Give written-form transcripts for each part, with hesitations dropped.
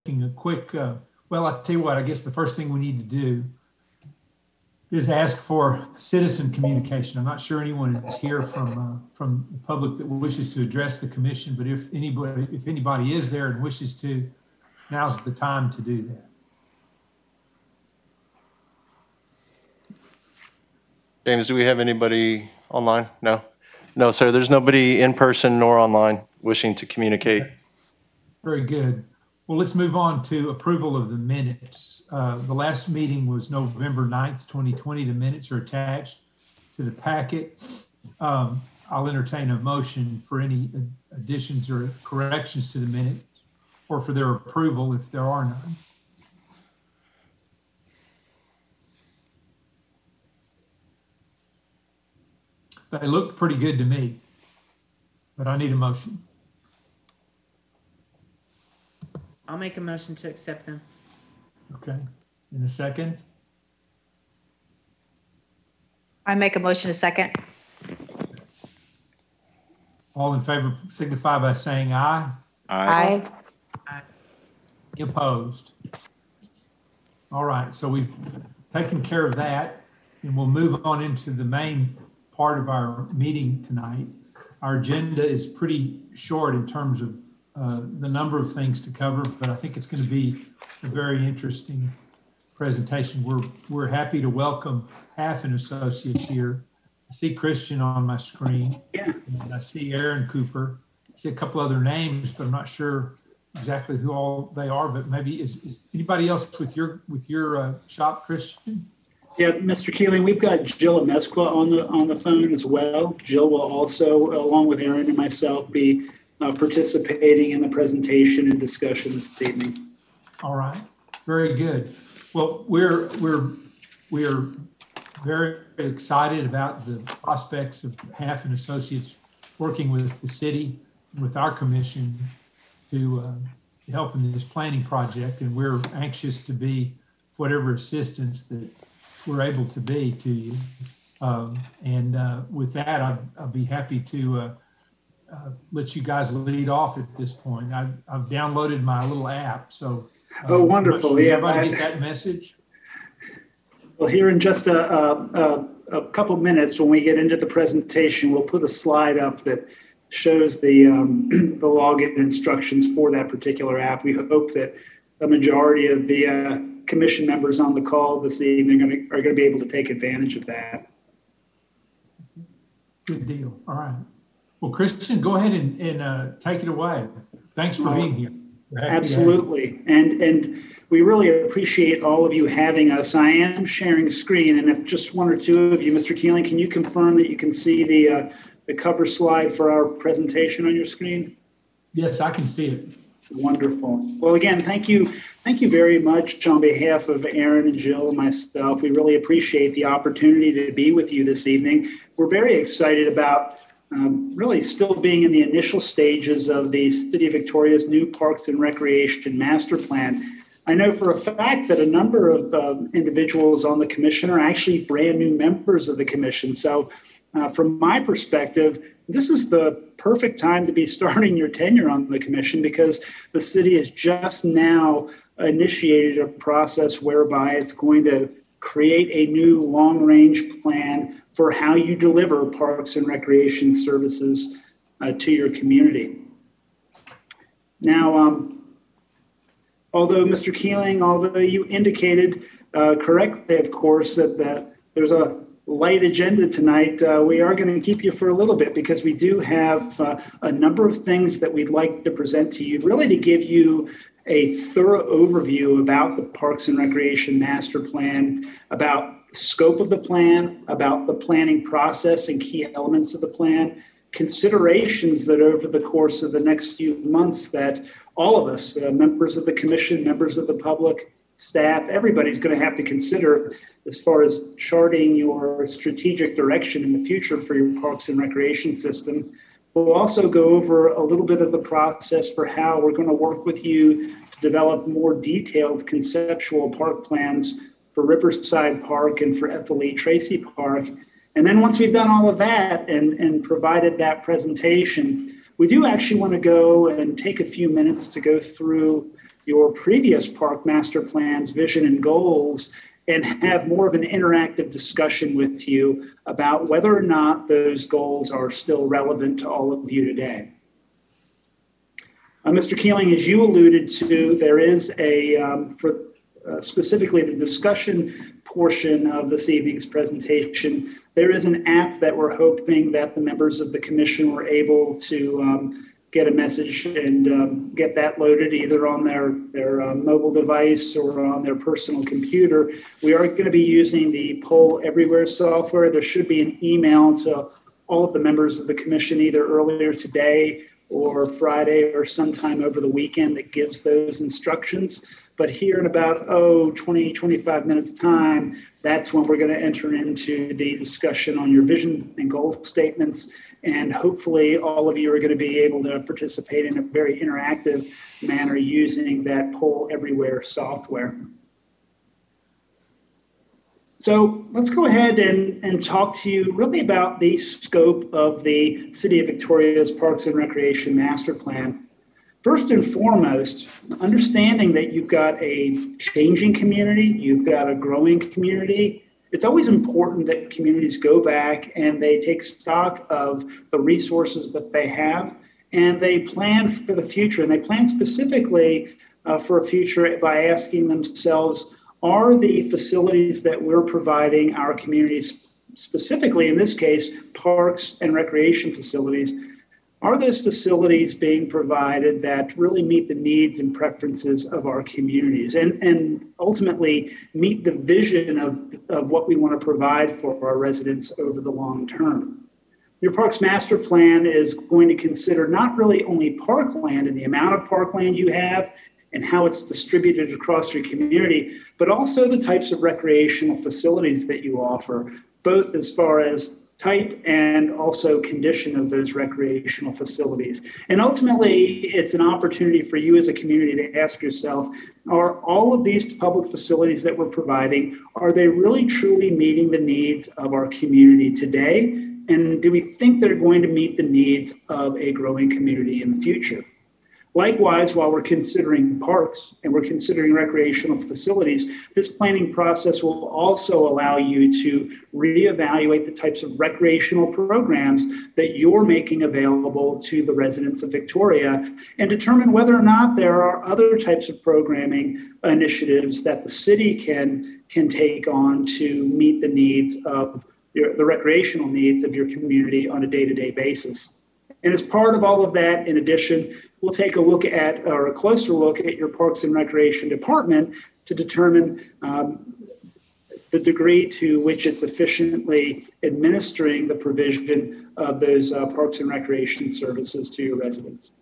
a quick, well, I'll tell you what, I guess the first thing we need to do is ask for citizen communication. I'm not sure anyone is here from the public that wishes to address the commission, but if anybody is there and wishes to, now's the time to do that. James, do we have anybody online? No? No, sir. There's nobody in person nor online wishing to communicate. Okay. Very good. Well, let's move on to approval of the minutes. The last meeting was November 9th, 2020. The minutes are attached to the packet. I'll entertain a motion for any additions or corrections to the minutes or for their approval if there are none. They look pretty good to me, but I need a motion. I'll make a motion to accept them. Okay, in a second. I make a motion to second. All in favor signify by saying aye. Aye. Any opposed? All right, so we've taken care of that, and we'll move on into the main part of our meeting tonight. Our agenda is pretty short in terms of the number of things to cover, but I think it's going to be a very interesting presentation. We're happy to welcome HALFF and Associates here. I see Christian on my screen. Yeah. And I see Aaron Cooper. I see a couple other names, but I'm not sure exactly who all they are. But maybe is anybody else with your shop, Christian? Yeah, Mr. Keeling, we've got Jill Amesqua on the phone as well. Jill will also, along with Aaron and myself, be participating in the presentation and discussion this evening. All right, very good. Well, we're very excited about the prospects of HALFF and Associates working with the city, with our commission to help in this planning project, and we're anxious to be whatever assistance that we're able to be to you. With that, I'll be happy to let you guys lead off at this point. I've downloaded my little app, so. Oh, wonderful! Sure, yeah, everybody get that message. Well, here in just a couple minutes, when we get into the presentation, we'll put a slide up that shows the login instructions for that particular app. We hope that the majority of the commission members on the call this evening are going to be able to take advantage of that. Good deal. All right. Well, Christian, go ahead and take it away. Thanks for being here. Absolutely. And we really appreciate all of you having us. I am sharing screen, and if just one or two of you, Mr. Keeling, can you confirm that you can see the cover slide for our presentation on your screen? Yes, I can see it. Wonderful. Well, again, thank you very much on behalf of Aaron and Jill and myself. We really appreciate the opportunity to be with you this evening. We're very excited about really still being in the initial stages of the City of Victoria's new Parks and Recreation Master Plan. I know for a fact that a number of individuals on the commission are actually brand new members of the commission. So from my perspective, this is the perfect time to be starting your tenure on the commission, because the city has just now initiated a process whereby it's going to create a new long-range plan for how you deliver parks and recreation services to your community. Now, although Mr. Keeling, although you indicated correctly, of course, that there's a light agenda tonight, we are going to keep you for a little bit, because we do have a number of things that we'd like to present to you, really to give you a thorough overview about the Parks and Recreation Master Plan, about the scope of the plan, about the planning process and key elements of the plan, considerations that over the course of the next few months that all of us, members of the commission, members of the public, staff, everybody's going to have to consider as far as charting your strategic direction in the future for your parks and recreation system. We'll also go over a little bit of the process for how we're going to work with you to develop more detailed conceptual park plans for Riverside Park and for Ethel E. Tracy Park. And then once we've done all of that and provided that presentation, we do actually want to go and take a few minutes to go through your previous park master plans, vision, and goals, and have more of an interactive discussion with you about whether or not those goals are still relevant to all of you today. Mr. Keeling, as you alluded to, there is specifically the discussion portion of this evening's presentation, there is an app that we're hoping that the members of the commission were able to get a message and get that loaded either on their mobile device or on their personal computer. We are going to be using the Poll Everywhere software. There should be an email to all of the members of the commission either earlier today or Friday or sometime over the weekend that gives those instructions. But here in about, 20, 25 minutes time, that's when we're going to enter into the discussion on your vision and goal statements. And hopefully all of you are going to be able to participate in a very interactive manner using that Poll Everywhere software. So let's go ahead and talk to you really about the scope of the City of Victoria's Parks and Recreation Master Plan. First and foremost, understanding that you've got a changing community, you've got a growing community. It's always important that communities go back and they take stock of the resources that they have and they plan for the future. And they plan specifically for a future by asking themselves, are the facilities that we're providing our communities, specifically in this case, parks and recreation facilities, are those facilities being provided that really meet the needs and preferences of our communities and ultimately meet the vision of what we want to provide for our residents over the long term? Your Parks Master Plan is going to consider not really only parkland and the amount of parkland you have and how it's distributed across your community, but also the types of recreational facilities that you offer, both as far as type and also condition of those recreational facilities. And ultimately, it's an opportunity for you as a community to ask yourself, are all of these public facilities that we're providing, are they really truly meeting the needs of our community today? And do we think they're going to meet the needs of a growing community in the future? Likewise, while we're considering parks and we're considering recreational facilities, this planning process will also allow you to reevaluate the types of recreational programs that you're making available to the residents of Victoria and determine whether or not there are other types of programming initiatives that the city can take on to meet the needs of the recreational needs of your community on a day-to-day basis. And as part of all of that, in addition, we'll take a look at, or a closer look at your Parks and Recreation Department to determine the degree to which it's efficiently administering the provision of those Parks and Recreation services to your residents.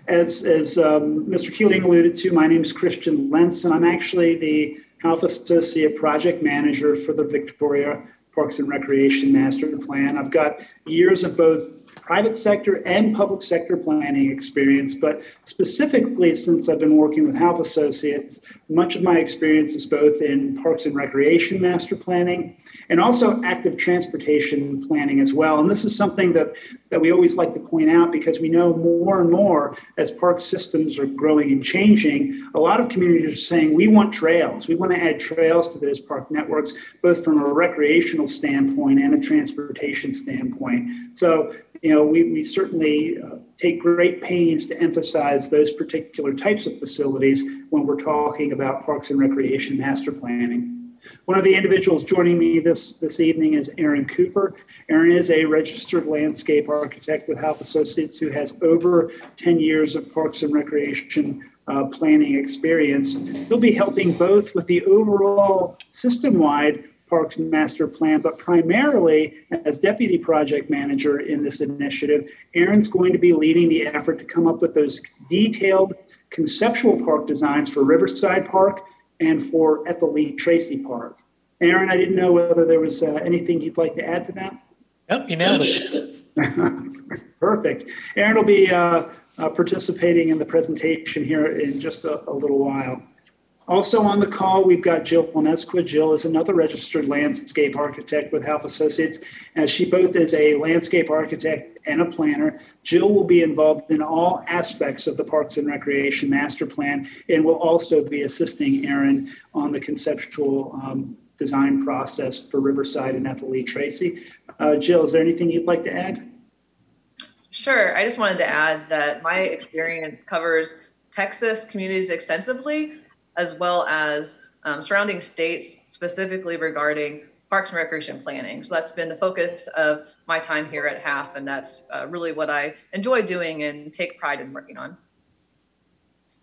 As Mr. Keeling alluded to, my name is Christian Lentz, and I'm actually the HALFF Associate Project Manager for the Victoria Parks and Recreation Master Plan. I've got years of both private sector and public sector planning experience, but specifically since I've been working with HALFF Associates, much of my experience is both in parks and recreation master planning and also active transportation planning as well. And this is something that we always like to point out because we know more and more as park systems are growing and changing, a lot of communities are saying we want trails. We want to add trails to those park networks, both from a recreational standpoint and a transportation standpoint. So, we certainly take great pains to emphasize those particular types of facilities when we're talking about parks and recreation master planning. One of the individuals joining me this evening is Aaron Cooper. Aaron is a registered landscape architect with HALFF Associates who has over 10 years of parks and recreation planning experience. He'll be helping both with the overall system-wide Parks Master Plan, but primarily as Deputy Project Manager in this initiative, Aaron's going to be leading the effort to come up with those detailed conceptual park designs for Riverside Park and for Ethel Lee Tracy Park. Aaron, I didn't know whether there was anything you'd like to add to that? Yep, you nailed it. Perfect. Aaron will be participating in the presentation here in just a little while. Also on the call, we've got Jill Lenesqua. Jill is another registered landscape architect with HALFF Associates. She both is a landscape architect and a planner. Jill will be involved in all aspects of the Parks and Recreation Master Plan and will also be assisting Aaron on the conceptual design process for Riverside and Ethel Lee Tracy. Jill, is there anything you'd like to add? Sure. I just wanted to add that my experience covers Texas communities extensively, as well as surrounding states, specifically regarding parks and recreation planning. So that's been the focus of my time here at HALFF, and that's really what I enjoy doing and take pride in working on.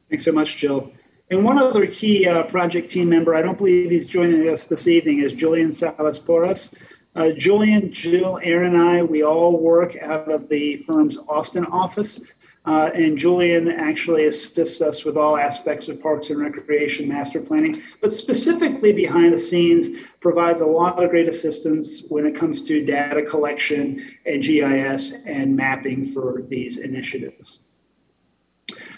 Thanks so much, Jill. And one other key project team member, I don't believe he's joining us this evening, is Julian Salas-Porras. Julian, Jill, Aaron, and I, we all work out of the firm's Austin office. And Julian actually assists us with all aspects of Parks and Recreation Master Planning, but specifically behind the scenes provides a lot of great assistance when it comes to data collection and GIS and mapping for these initiatives.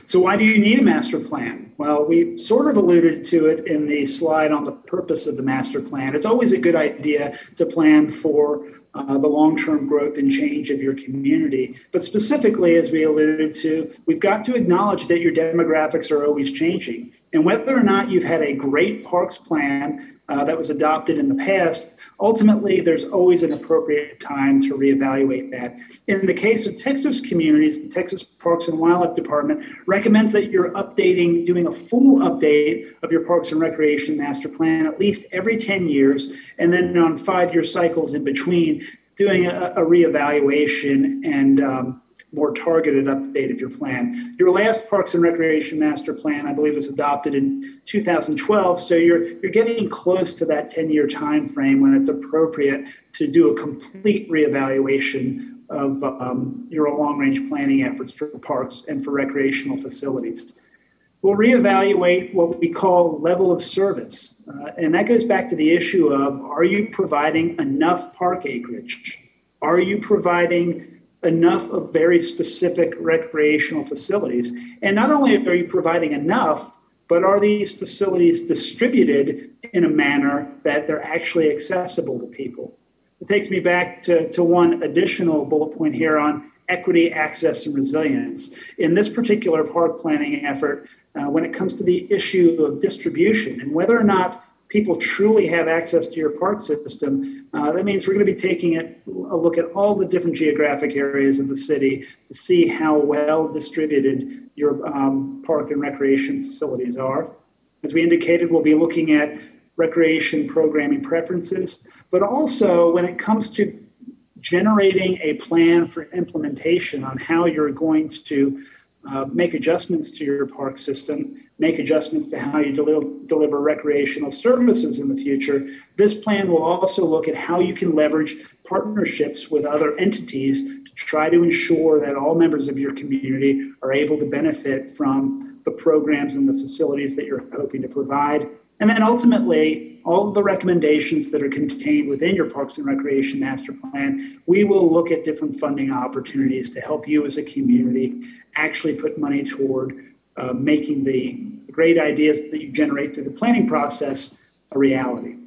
So why do you need a master plan? Well, we sort of alluded to it in the slide on the purpose of the master plan. It's always a good idea to plan for the long-term growth and change of your community. But specifically, as we alluded to, we've got to acknowledge that your demographics are always changing. And whether or not you've had a great parks plan that was adopted in the past, ultimately, there's always an appropriate time to reevaluate that. In the case of Texas communities, the Texas Parks and Wildlife Department recommends that you're doing a full update of your Parks and Recreation Master Plan at least every 10 years, and then on 5-year cycles in between, doing a reevaluation and more targeted update of your plan. Your last Parks and Recreation Master Plan, I believe, was adopted in 2012. So you're getting close to that 10-year time frame when it's appropriate to do a complete reevaluation of your long-range planning efforts for parks and for recreational facilities. We'll reevaluate what we call level of service. And that goes back to the issue of, are you providing enough park acreage? Are you providing enough of very specific recreational facilities? And not only are you providing enough, but are these facilities distributed in a manner that they're actually accessible to people? It takes me back to one additional bullet point here on equity, access, and resilience. In this particular park planning effort, when it comes to the issue of distribution and whether or not people truly have access to your park system, that means we're going to be taking a look at all the different geographic areas of the city to see how well distributed your park and recreation facilities are. As we indicated, we'll be looking at recreation programming preferences, but also when it comes to generating a plan for implementation on how you're going to make adjustments to your park system, make adjustments to how you deliver recreational services in the future. This plan will also look at how you can leverage partnerships with other entities to try to ensure that all members of your community are able to benefit from the programs and the facilities that you're hoping to provide. And then ultimately, all of the recommendations that are contained within your Parks and Recreation Master Plan, we will look at different funding opportunities to help you as a community actually put money toward making the great ideas that you generate through the planning process a reality.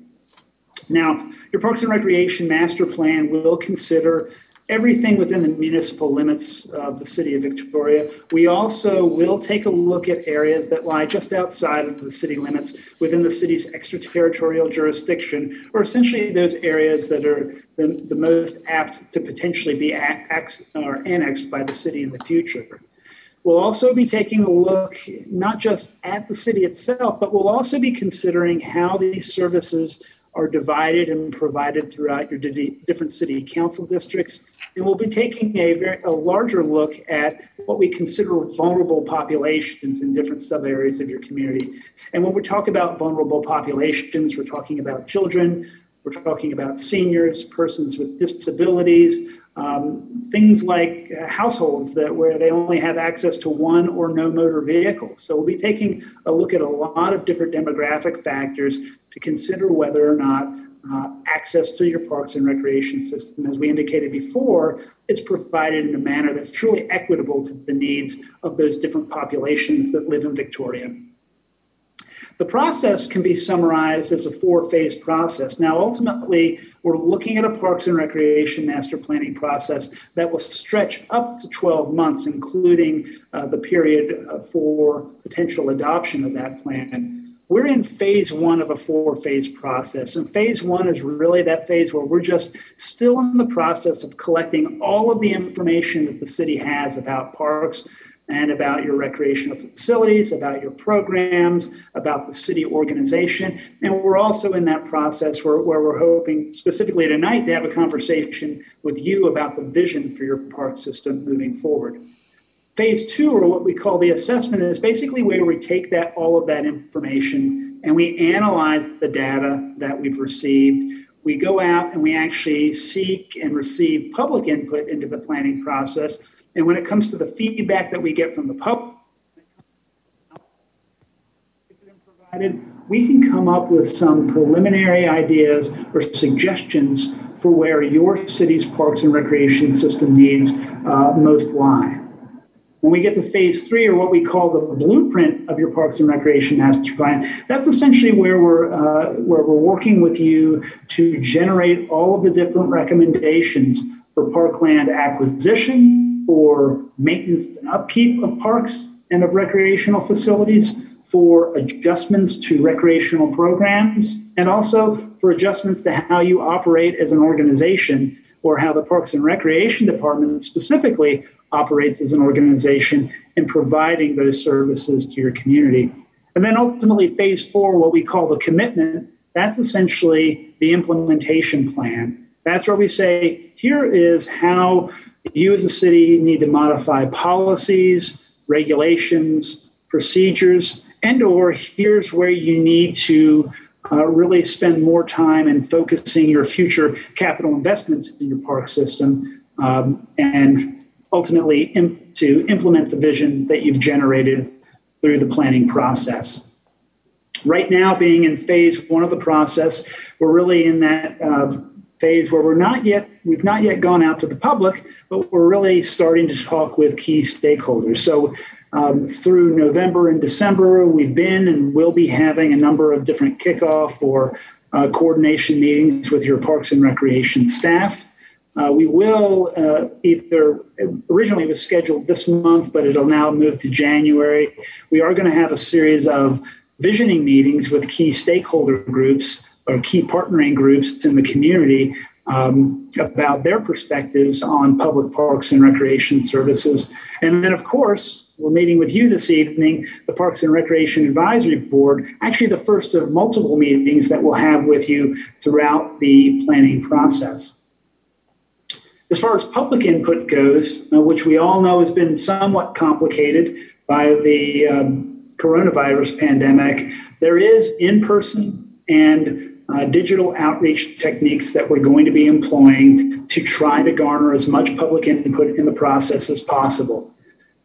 Now, your Parks and Recreation Master Plan will consider everything within the municipal limits of the city of Victoria. We also will take a look at areas that lie just outside of the city limits within the city's extraterritorial jurisdiction, or essentially those areas that are the most apt to potentially be annexed by the city in the future. We'll also be taking a look not just at the city itself, but we'll also be considering how these services are divided and provided throughout your different city council districts. And we'll be taking a larger look at what we consider vulnerable populations in different sub-areas of your community. And when we talk about vulnerable populations, we're talking about children, we're talking about seniors, persons with disabilities, things like households where they only have access to one or no motor vehicles. So we'll be taking a look at a lot of different demographic factors to consider whether or not access to your parks and recreation system, as we indicated before, is provided in a manner that's truly equitable to the needs of those different populations that live in Victoria. The process can be summarized as a 4-phase process. Now, ultimately, we're looking at a Parks and Recreation master planning process that will stretch up to 12 months, including the period for potential adoption of that plan. We're in phase 1 of a 4-phase process. And phase 1 is really that phase where we're just still in the process of collecting all of the information that the city has about parks and about your recreational facilities, about your programs, about the city organization. And we're also in that process where we're hoping specifically tonight to have a conversation with you about the vision for your park system moving forward. Phase 2, or what we call the assessment, is basically where we take all of that information and we analyze the data that we've received. We go out and we actually seek and receive public input into the planning process. And when it comes to the feedback that we get from the public, we can come up with some preliminary ideas or suggestions for where your city's parks and recreation system needs most lie. When we get to phase 3, or what we call the blueprint of your Parks and Recreation Master Plan, that's essentially where we're working with you to generate all of the different recommendations for parkland acquisition, for maintenance and upkeep of parks and of recreational facilities, for adjustments to recreational programs, and also for adjustments to how you operate as an organization, or how the Parks and Recreation Department specifically operates as an organization in providing those services to your community. And then ultimately phase 4, what we call the commitment, that's essentially the implementation plan. That's where we say, here is how you as a city need to modify policies, regulations, procedures, and or here's where you need to really spend more time in focusing your future capital investments in your park system, and ultimately to implement the vision that you've generated through the planning process. Right now, being in phase 1 of the process, we're really in that phase where we've not yet gone out to the public, but we're really starting to talk with key stakeholders. So through November and December, we've been and will be having a number of different kickoff or coordination meetings with your Parks and Recreation staff. We will originally it was scheduled this month, but it'll now move to January. We are going to have a series of visioning meetings with key stakeholder groups or key partnering groups in the community about their perspectives on public parks and recreation services. And then, of course, we're meeting with you this evening, the Parks and Recreation Advisory Board, actually the first of multiple meetings that we'll have with you throughout the planning process. As far as public input goes, which we all know has been somewhat complicated by the coronavirus pandemic, there is in-person and digital outreach techniques that we're going to be employing to try to garner as much public input in the process as possible.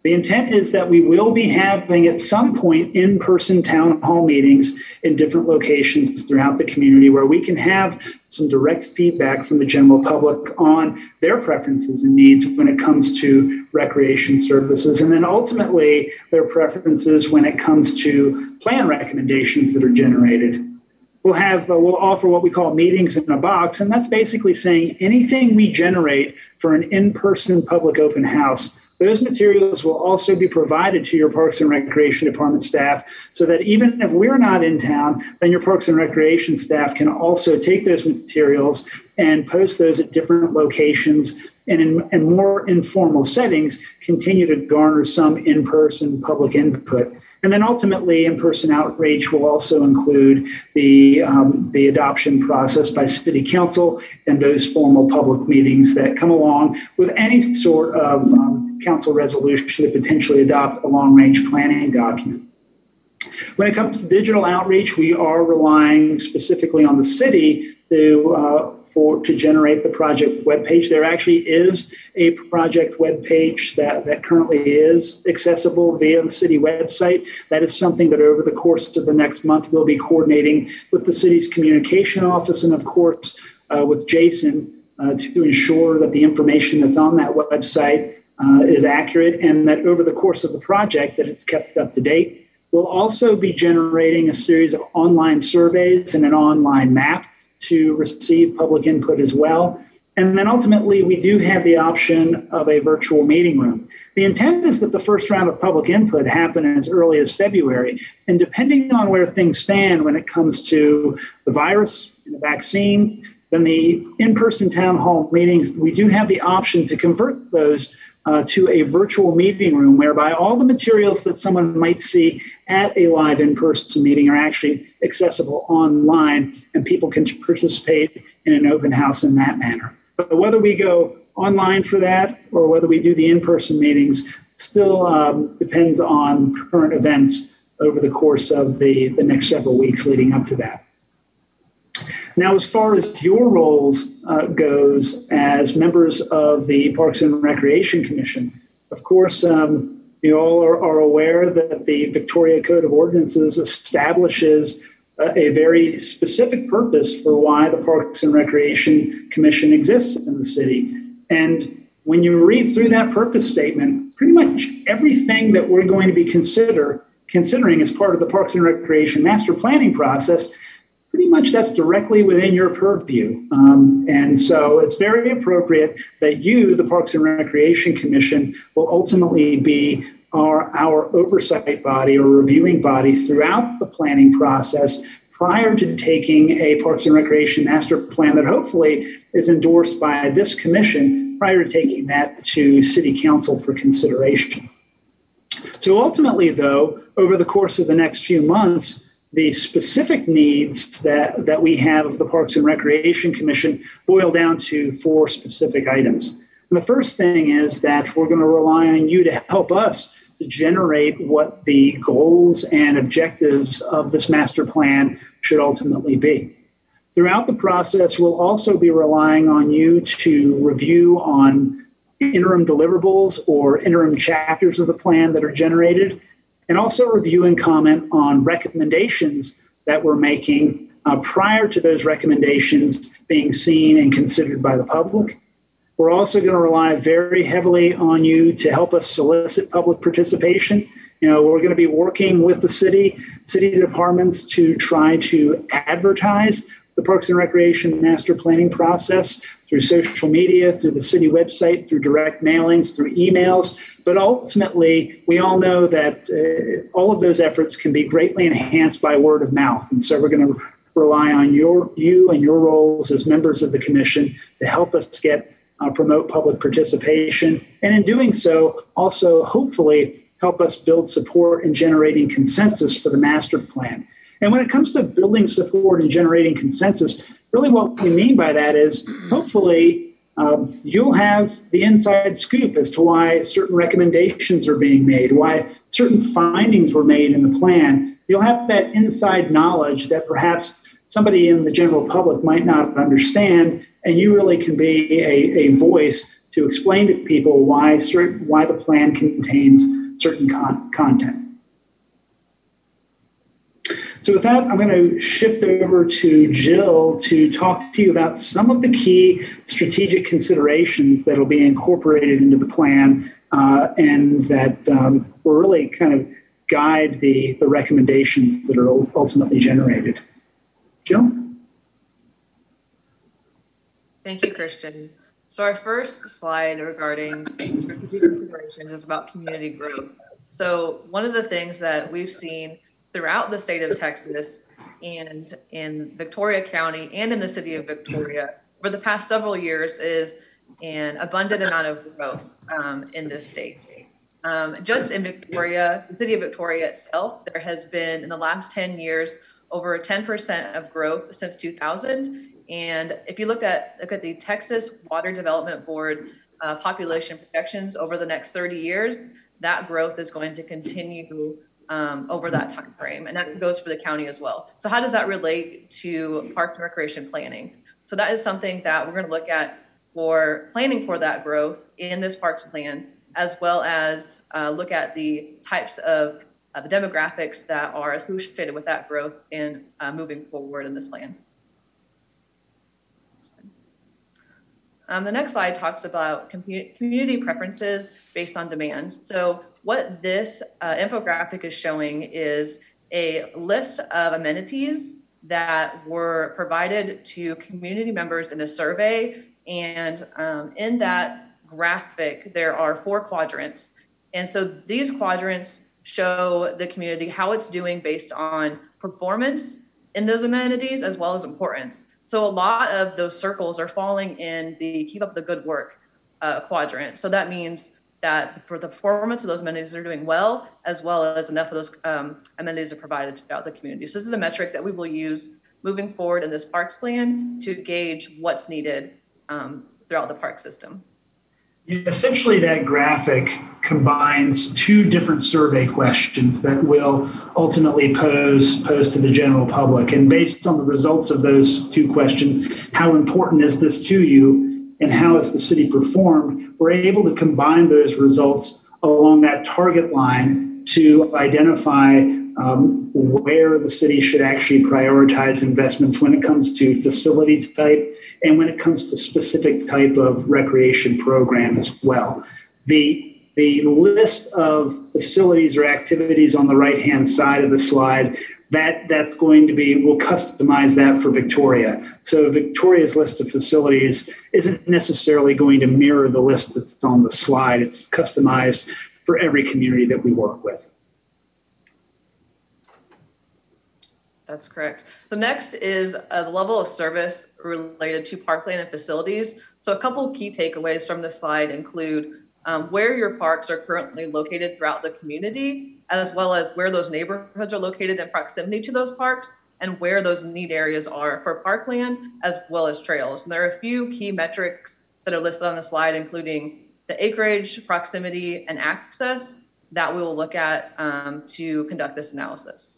The intent is that we will be having at some point in-person town hall meetings in different locations throughout the community where we can have some direct feedback from the general public on their preferences and needs when it comes to recreation services, and then ultimately their preferences when it comes to plan recommendations that are generated. We'll offer what we call meetings in a box, and that's basically saying anything we generate for an in-person public open house, those materials will also be provided to your Parks and Recreation Department staff so that even if we're not in town, then your Parks and Recreation staff can also take those materials and post those at different locations and in more informal settings, continue to garner some in-person public input. And then ultimately, in-person outreach will also include the adoption process by City Council and those formal public meetings that come along with any sort of council resolution to potentially adopt a long-range planning document. When it comes to digital outreach, we are relying specifically on the city to generate the project webpage. There actually is a project webpage that currently is accessible via the city website. That is something that over the course of the next month we'll be coordinating with the city's communication office and of course with Jason to ensure that the information that's on that website is accurate and that over the course of the project that it's kept up to date. We'll also be generating a series of online surveys and an online map to receive public input as well. And then ultimately, we do have the option of a virtual meeting room. The intent is that the first round of public input happen as early as February. And depending on where things stand when it comes to the virus and the vaccine, then the in-person town hall meetings, we do have the option to convert those to a virtual meeting room whereby all the materials that someone might see at a live in-person meeting are actually accessible online, and people can participate in an open house in that manner. But whether we go online for that or whether we do the in-person meetings still depends on current events over the course of the next several weeks leading up to that. Now, as far as your roles goes as members of the Parks and Recreation Commission, of course, you all are aware that the Victoria Code of Ordinances establishes a very specific purpose for why the Parks and Recreation Commission exists in the city. And when you read through that purpose statement, pretty much everything that we're going to be considering as part of the Parks and Recreation master planning process, pretty much that's directly within your purview. And so it's very appropriate that you, the Parks and Recreation Commission, will ultimately be our oversight body or reviewing body throughout the planning process prior to taking a Parks and Recreation master plan that hopefully is endorsed by this commission prior to taking that to City Council for consideration. So ultimately, though, over the course of the next few months, the specific needs that we have of the Parks and Recreation Commission boil down to 4 specific items. And the first thing is that we're going to rely on you to help us to generate what the goals and objectives of this master plan should ultimately be. Throughout the process, we'll also be relying on you to review on interim deliverables or interim chapters of the plan that are generated, and also review and comment on recommendations that we're making prior to those recommendations being seen and considered by the public. We're also going to rely very heavily on you to help us solicit public participation. You know, we're going to be working with the city departments to try to advertise the Parks and Recreation master planning process through social media, through the city website, through direct mailings, through emails. But ultimately, we all know that all of those efforts can be greatly enhanced by word of mouth. And so we're going to rely on you and your roles as members of the commission to help us promote public participation. And in doing so, also hopefully help us build support in generating consensus for the master plan. And when it comes to building support and generating consensus, really what we mean by that is hopefully you'll have the inside scoop as to why certain recommendations are being made, why certain findings were made in the plan. You'll have that inside knowledge that perhaps somebody in the general public might not understand, and you really can be a voice to explain to people why the plan contains certain content. So with that, I'm going to shift over to Jill to talk to you about some of the key strategic considerations that will be incorporated into the plan and that will really kind of guide the recommendations that are ultimately generated. Jill? Thank you, Christian. So our first slide regarding strategic considerations is about community growth. So one of the things that we've seen throughout the state of Texas and in Victoria County and in the city of Victoria over the past several years is an abundant amount of growth in this state. Just in Victoria, the city of Victoria itself, there has been in the last 10 years over 10% of growth since 2000. And if you look at the Texas Water Development Board population projections over the next 30 years, that growth is going to continue over that time frame, and that goes for the county as well. So how does that relate to Parks and Recreation planning? So that is something that we're going to look at for planning for that growth in this parks plan, as well as look at the types of the demographics that are associated with that growth in moving forward in this plan. The next slide talks about community preferences based on demand. So what this infographic is showing is a list of amenities that were provided to community members in a survey. And in that graphic, there are 4 quadrants. And so these quadrants show the community how it's doing based on performance in those amenities as well as importance. So a lot of those circles are falling in the keep up the good work quadrant. So that means that for the performance of those amenities are doing well as enough of those amenities are provided throughout the community. So this is a metric that we will use moving forward in this parks plan to gauge what's needed throughout the park system. Essentially, that graphic combines 2 different survey questions that will ultimately pose to the general public. And based on the results of those 2 questions, how important is this to you and how has the city performed, we're able to combine those results along that target line to identify where the city should actually prioritize investments when it comes to facility type and when it comes to specific type of recreation program as well. The list of facilities or activities on the right-hand side of the slide, that's going to be, we'll customize that for Victoria. So Victoria's list of facilities isn't necessarily going to mirror the list that's on the slide. It's customized for every community that we work with. That's correct. The next is the level of service related to parkland and facilities. So a couple of key takeaways from this slide include where your parks are currently located throughout the community, as well as where those neighborhoods are located in proximity to those parks, and where those need areas are for parkland, as well as trails. And there are a few key metrics that are listed on the slide, including the acreage, proximity, and access that we will look at to conduct this analysis.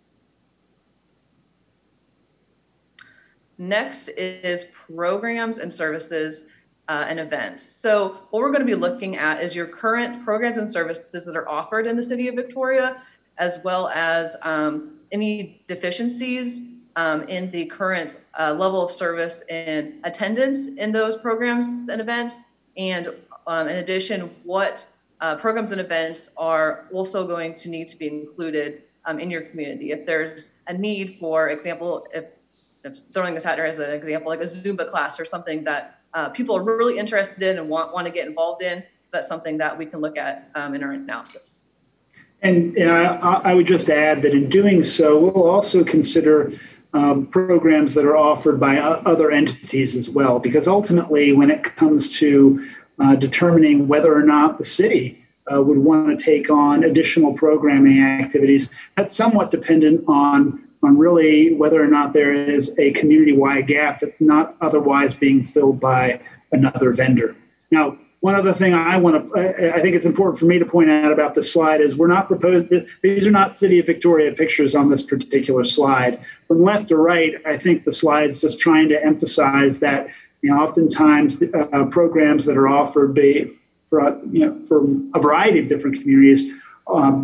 Next is programs and services and events. So what we're going to be looking at is your current programs and services that are offered in the city of Victoria, as well as any deficiencies in the current level of service and attendance in those programs and events. And in addition, what programs and events are also going to need to be included in your community. If there's a need, for example, if throwing this out there as an example, like a Zumba class or something that people are really interested in and want to get involved in, that's something that we can look at in our analysis. And I would just add that in doing so, we'll also consider programs that are offered by other entities as well, because ultimately when it comes to determining whether or not the city would want to take on additional programming activities, that's somewhat dependent on really whether or not there is a community-wide gap that's not otherwise being filled by another vendor. Now, one other thing I think it's important for me to point out about this slide is we're not proposed, these are not City of Victoria pictures on this particular slide. From left to right, I think the slide's just trying to emphasize that, oftentimes programs that are offered from a variety of different communities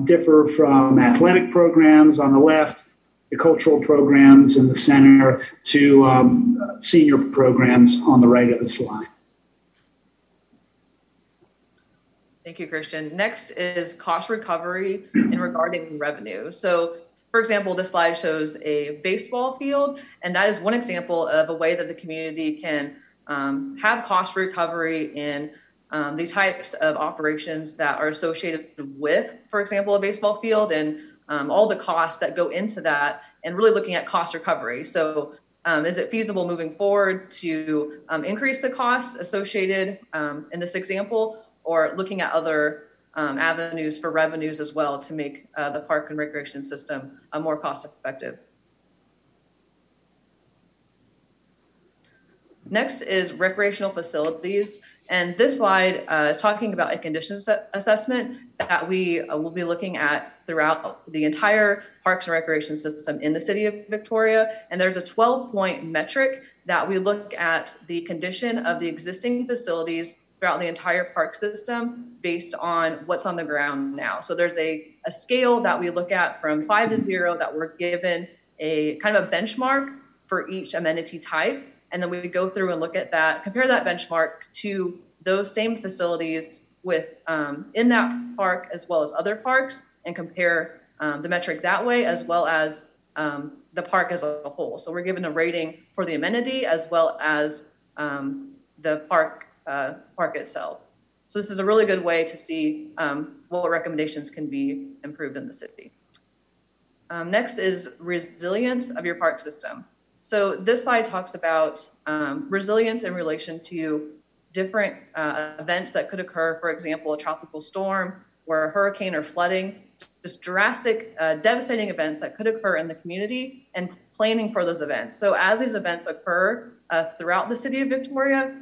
differ from athletic programs on the left, the cultural programs in the center, to senior programs on the right of the slide. Thank you, Christian. Next is cost recovery in regarding revenue. So, for example, this slide shows a baseball field, and that is one example of a way that the community can have cost recovery in the types of operations that are associated with, for example, a baseball field, and all the costs that go into that, and really looking at cost recovery. So is it feasible moving forward to increase the costs associated in this example, or looking at other avenues for revenues as well to make the park and recreation system more cost effective? Next is recreational facilities. And this slide is talking about a conditions assessment that we will be looking at throughout the entire parks and recreation system in the city of Victoria. And there's a 12-point metric that we look at the condition of the existing facilities throughout the entire park system based on what's on the ground now. So there's a scale that we look at from 5 to 0 that we're given a kind of a benchmark for each amenity type. And then we go through and look at that, compare that benchmark to those same facilities with in that park as well as other parks and compare the metric that way, as well as the park as a whole. So we're given a rating for the amenity as well as the park itself. So this is a really good way to see what recommendations can be improved in the city. Next is resilience of your park system. So this slide talks about resilience in relation to different events that could occur, for example, a tropical storm or a hurricane or flooding, just drastic, devastating events that could occur in the community and planning for those events. So as these events occur throughout the city of Victoria,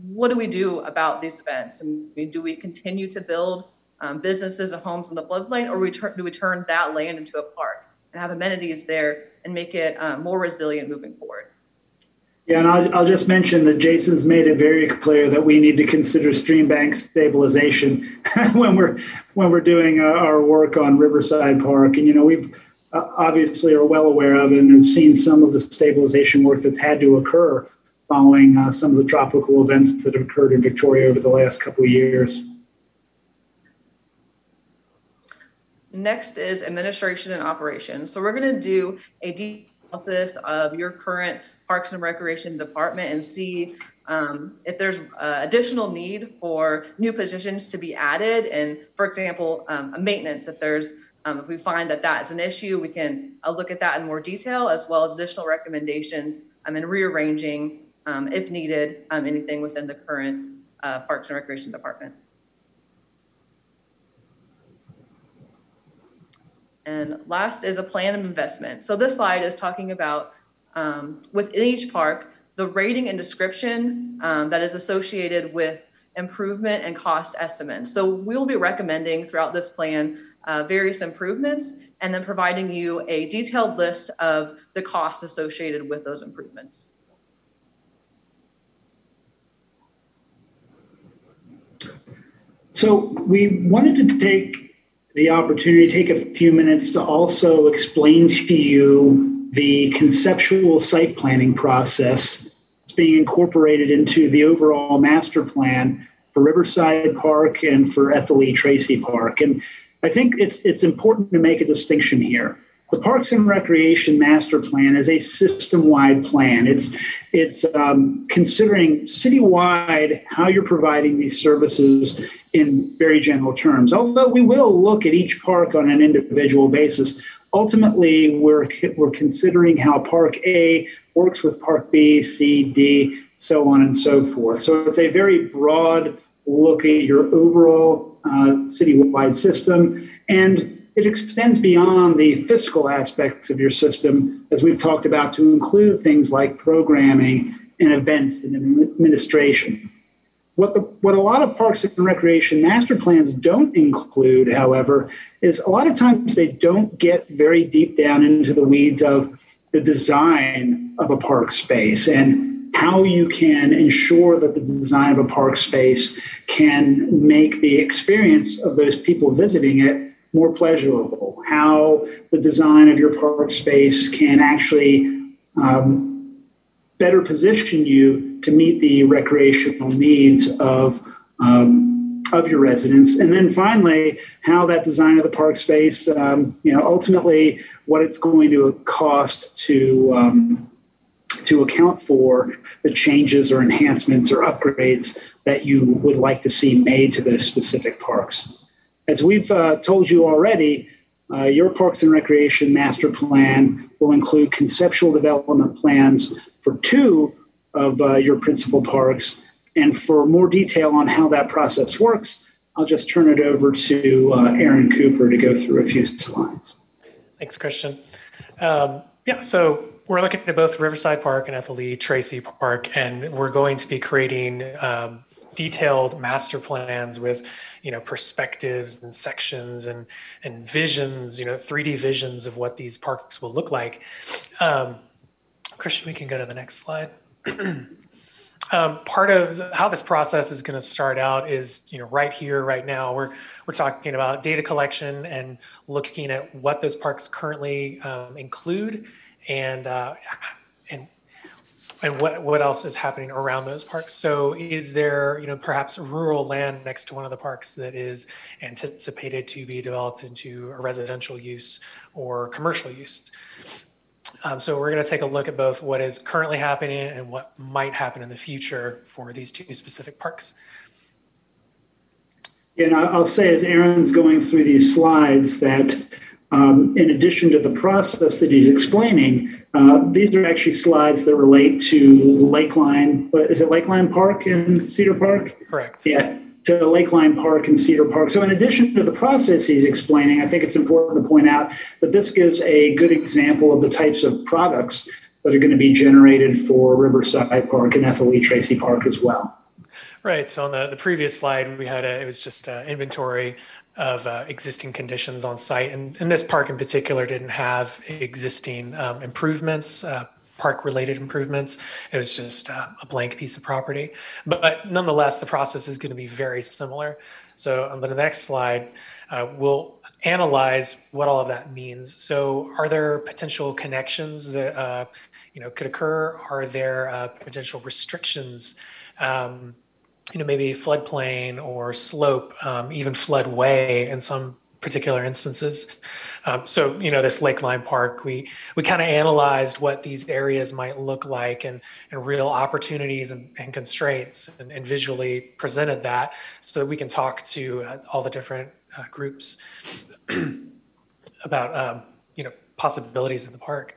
what do we do about these events? I mean, do we continue to build businesses and homes in the floodplain, or do we turn that land into a park and have amenities there and make it more resilient moving forward? Yeah, and I'll just mention that Jason's made it very clear that we need to consider stream bank stabilization when we're doing our work on Riverside Park. And, you know, we've obviously are well aware of and have seen some of the stabilization work that's had to occur following some of the tropical events that have occurred in Victoria over the last couple of years. Next is administration and operations. So we're going to do a deep analysis of your current Parks and Recreation department and see if there's additional need for new positions to be added. And for example, maintenance, if we find that that's an issue, we can look at that in more detail, as well as additional recommendations and rearranging, if needed, anything within the current Parks and Recreation department. And last is a plan of investment. So this slide is talking about within each park, the rating and description that is associated with improvement and cost estimates. So we'll be recommending throughout this plan various improvements and then providing you a detailed list of the costs associated with those improvements. So we wanted to take the opportunity to take a few minutes to also explain to you the conceptual site planning process that's being incorporated into the overall master plan for Riverside Park and for Ethel E. Tracy Park. And I think it's important to make a distinction here. The Parks and Recreation Master Plan is a system-wide plan. It's considering citywide how you're providing these services in very general terms. Although we will look at each park on an individual basis, ultimately we're considering how Park A works with Park B, C, D, so on and so forth. So it's a very broad look at your overall citywide system, and it extends beyond the fiscal aspects of your system, as we've talked about, to include things like programming and events and administration. What a lot of Parks and Recreation master plans don't include, however, is a lot of times they don't get very deep down into the weeds of the design of a park space and how you can ensure that the design of a park space can make the experience of those people visiting it more pleasurable, how the design of your park space can actually better position you to meet the recreational needs of your residents. And then finally, how that design of the park space, ultimately what it's going to cost to account for the changes or enhancements or upgrades that you would like to see made to those specific parks. As we've told you already, your Parks and Recreation Master Plan will include conceptual development plans for 2 of your principal parks. And for more detail on how that process works, I'll just turn it over to Aaron Cooper to go through a few slides. Thanks, Christian. So we're looking at both Riverside Park and Ethel E. Tracy Park, and we're going to be creating detailed master plans with, perspectives and sections and visions, 3D visions of what these parks will look like. Christian, we can go to the next slide. Part of how this process is going to start out is, right here, right now, we're talking about data collection and looking at what those parks currently include and and what else is happening around those parks. So is there, perhaps rural land next to one of the parks that is anticipated to be developed into a residential use or commercial use? So we're going to take a look at both what is currently happening and what might happen in the future for these two specific parks. And I'll say, as Aaron's going through these slides, that in addition to the process that he's explaining, these are actually slides that relate to Lakeline. Is it Lakeline Park in Cedar Park? Correct. Yeah, to Lakeline Park and Cedar Park. So in addition to the process he's explaining, I think it's important to point out that this gives a good example of the types of products that are going to be generated for Riverside Park and Ethel E. Tracy Park as well. Right. So on the previous slide, we had it was just inventory of existing conditions on site. And this park in particular didn't have existing improvements, park-related improvements. It was just a blank piece of property. But nonetheless, the process is going to be very similar. So on the next slide, we'll analyze what all of that means. So are there potential connections that could occur? Are there potential restrictions? Maybe floodplain or slope, even floodway in some particular instances. So this Lakeline Park, we kind of analyzed what these areas might look like and real opportunities and constraints and visually presented that so that we can talk to all the different groups about possibilities in the park.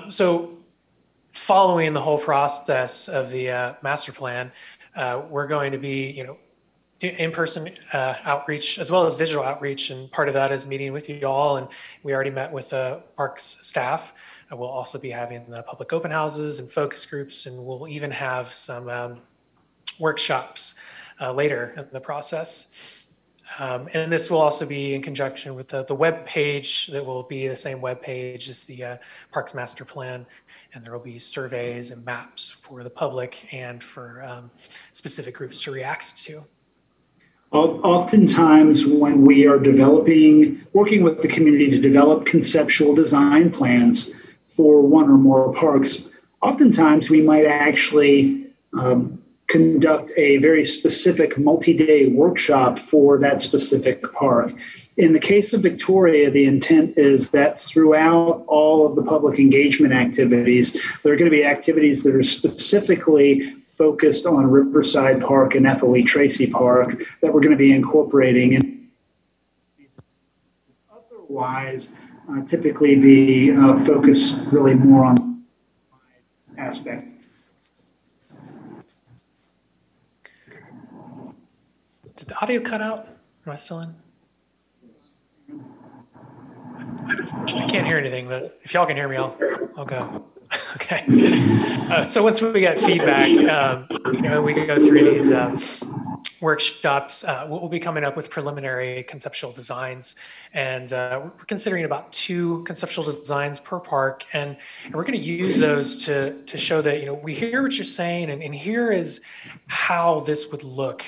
So following the whole process of the master plan, we're going to be, do in-person outreach as well as digital outreach, and part of that is meeting with you all. And we already met with the parks staff. We'll also be having the public open houses and focus groups, and we'll even have some workshops later in the process. And this will also be in conjunction with the web page that will be the same web page as the Parks Master Plan. And there will be surveys and maps for the public and for specific groups to react to. Oftentimes when we are working with the community to develop conceptual design plans for one or more parks, oftentimes we might actually conduct a very specific multi-day workshop for that specific park. In the case of Victoria, the intent is that throughout all of the public engagement activities, there are going to be activities that are specifically focused on Riverside Park and Ethel E. Tracy Park that we're going to be incorporating. And otherwise, typically be focused really more on aspect. Did the audio cut out? Am I still in? I can't hear anything, but if y'all can hear me, I'll go. Okay. So once we get feedback, we can go through these workshops. We'll be coming up with preliminary conceptual designs, and we're considering about 2 conceptual designs per park, and we're going to use those to show that we hear what you're saying, and here is how this would look.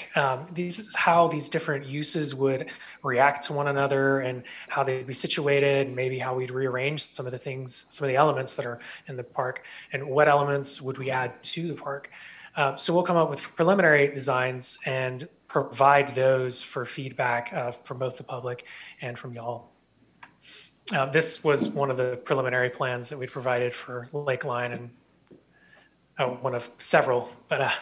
This is how these different uses would react to one another, and how they'd be situated, and maybe how we'd rearrange some of the things, some of the elements that are in the park, and what elements would we add to the park. So we'll come up with preliminary designs and provide those for feedback from both the public and from y'all. This was one of the preliminary plans that we provided for Lakeline, and one of several, but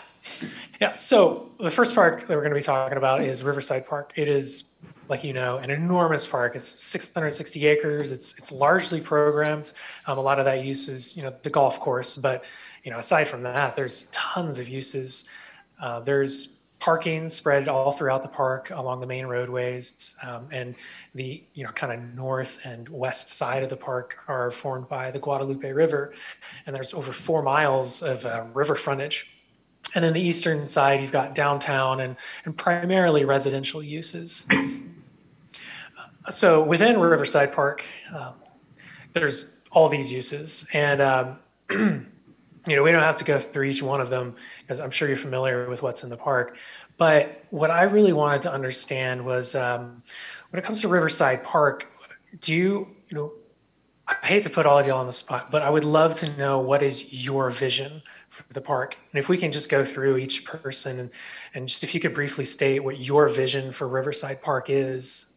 yeah. So the first park that we're going to be talking about is Riverside Park. It is, like an enormous park. It's 660 acres. It's largely programmed. A lot of that use is the golf course, but aside from that, there's tons of uses. There's parking spread all throughout the park along the main roadways, and the kind of north and west side of the park are formed by the Guadalupe River, and there's over 4 miles of river frontage. And then the eastern side, you've got downtown and primarily residential uses. So within Riverside Park, there's all these uses, and we don't have to go through each one of them because I'm sure you're familiar with what's in the park. But what I really wanted to understand was when it comes to Riverside Park, do you I hate to put all of y'all on the spot, but I would love to know what is your vision for the park. And if we can just go through each person and just if you could briefly state what your vision for Riverside Park is.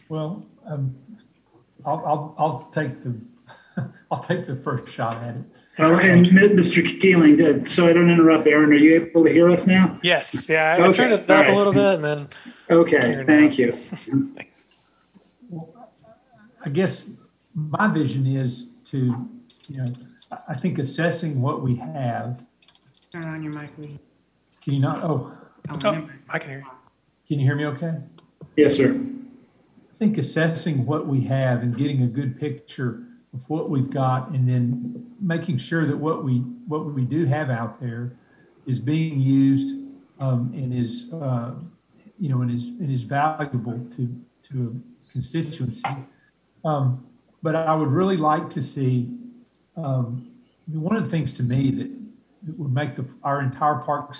Well, I'll take the I'll take the first shot at it. And Mr. Keeling, so I don't interrupt, Aaron, are you able to hear us now? Yes, yeah, I Okay, turned it all up right. a little bit and then. Okay, thank you. Thanks. I guess my vision is to, I think assessing what we have. Turn on your mic, Lee. Can you not? Oh, Oh, I can hear you. can you hear me okay? Yes, sir. I think assessing what we have and getting a good picture of what we've got, and then making sure that what we do have out there is being used and is and is valuable to a constituency. But I would really like to see one of the things to me that would make our entire park